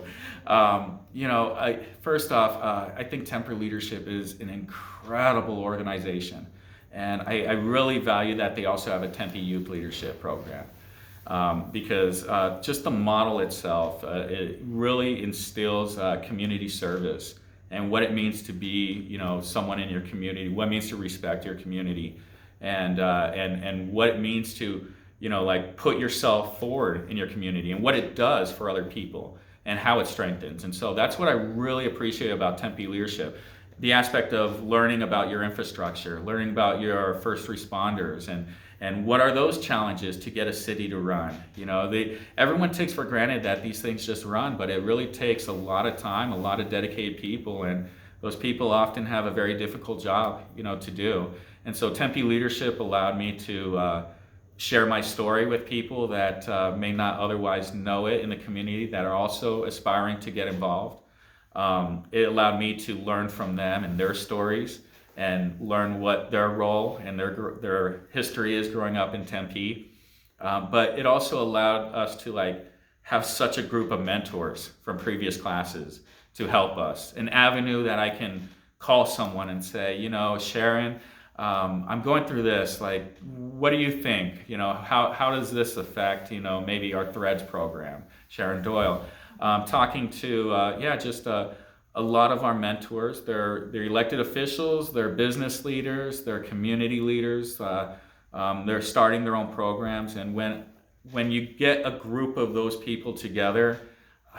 First off, I think Tempe Leadership is an incredible organization. And I really value that they also have a Tempe Youth Leadership program. Because just the model itself, it really instills community service and what it means to be, someone in your community, what it means to respect your community, and what it means to, put yourself forward in your community, and what it does for other people and how it strengthens. And so that's what I really appreciate about Tempe Leadership. The aspect of learning about your infrastructure, learning about your first responders, and what are those challenges to get a city to run. Everyone takes for granted that these things just run, but it really takes a lot of time, a lot of dedicated people, and those people often have a very difficult job, to do. And so Tempe Leadership allowed me to share my story with people that may not otherwise know it in the community, that are also aspiring to get involved. It allowed me to learn from them and their stories, and learn what their role and their history is growing up in Tempe. But it also allowed us to have such a group of mentors from previous classes to help us. An avenue that I can call someone and say, Sharon, I'm going through this, what do you think? How does this affect, maybe our Threads program? Sharon Doyle. Talking to, just a lot of our mentors. They're elected officials, they're business leaders, they're community leaders. They're starting their own programs. And when you get a group of those people together,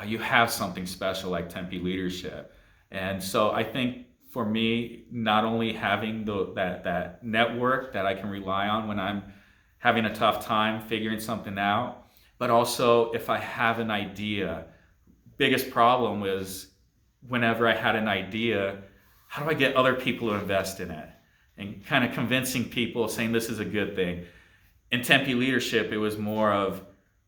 you have something special like Tempe Leadership. And so I think for me, not only having that network that I can rely on when I'm having a tough time figuring something out, but also if I have an idea. Biggest problem was whenever I had an idea, how do I get other people to invest in it? And kind of convincing people, saying this is a good thing. In Tempe Leadership, it was more of,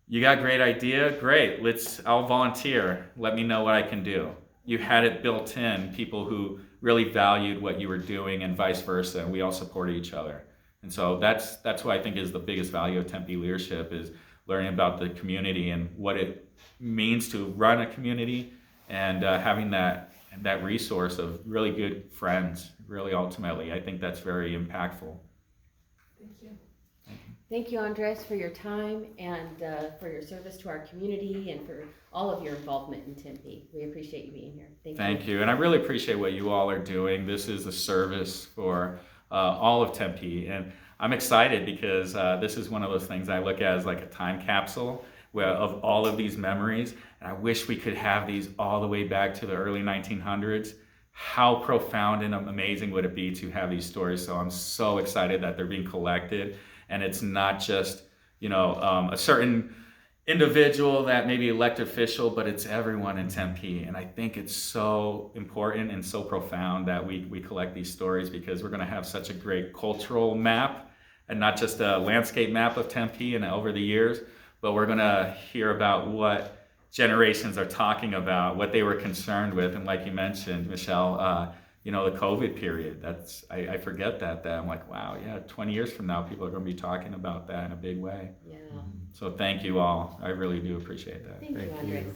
you got a great idea? Great, I'll volunteer. Let me know what I can do. You had it built in, people who really valued what you were doing, and vice versa, and we all supported each other. And so that's what I think is the biggest value of Tempe Leadership, is learning about the community and what it means to run a community, and having that resource of really good friends. Really, ultimately, I think that's very impactful. Thank you. Thank you, Andres, for your time and for your service to our community, and for all of your involvement in Tempe. We appreciate you being here. Thank you. And I really appreciate what you all are doing. This is a service for all of Tempe. And I'm excited because this is one of those things I look at as like a time capsule of all of these memories. And I wish we could have these all the way back to the early 1900s. how profound and amazing would it be to have these stories. So I'm so excited that they're being collected, and it's not just, you know, a certain individual that maybe elected official, but it's everyone in Tempe. And I think it's so important and so profound that we collect these stories, because we're going to have such a great cultural map, and not just a landscape map of Tempe and over the years, but we're going to hear about what generations are talking about, what they were concerned with. And like you mentioned, Michelle, you know, the COVID period, that's, I forget that I'm like, wow, yeah, 20 years from now, people are going to be talking about that in a big way. Yeah. So thank you all. I really do appreciate that. Thank you, Thank Andres. you.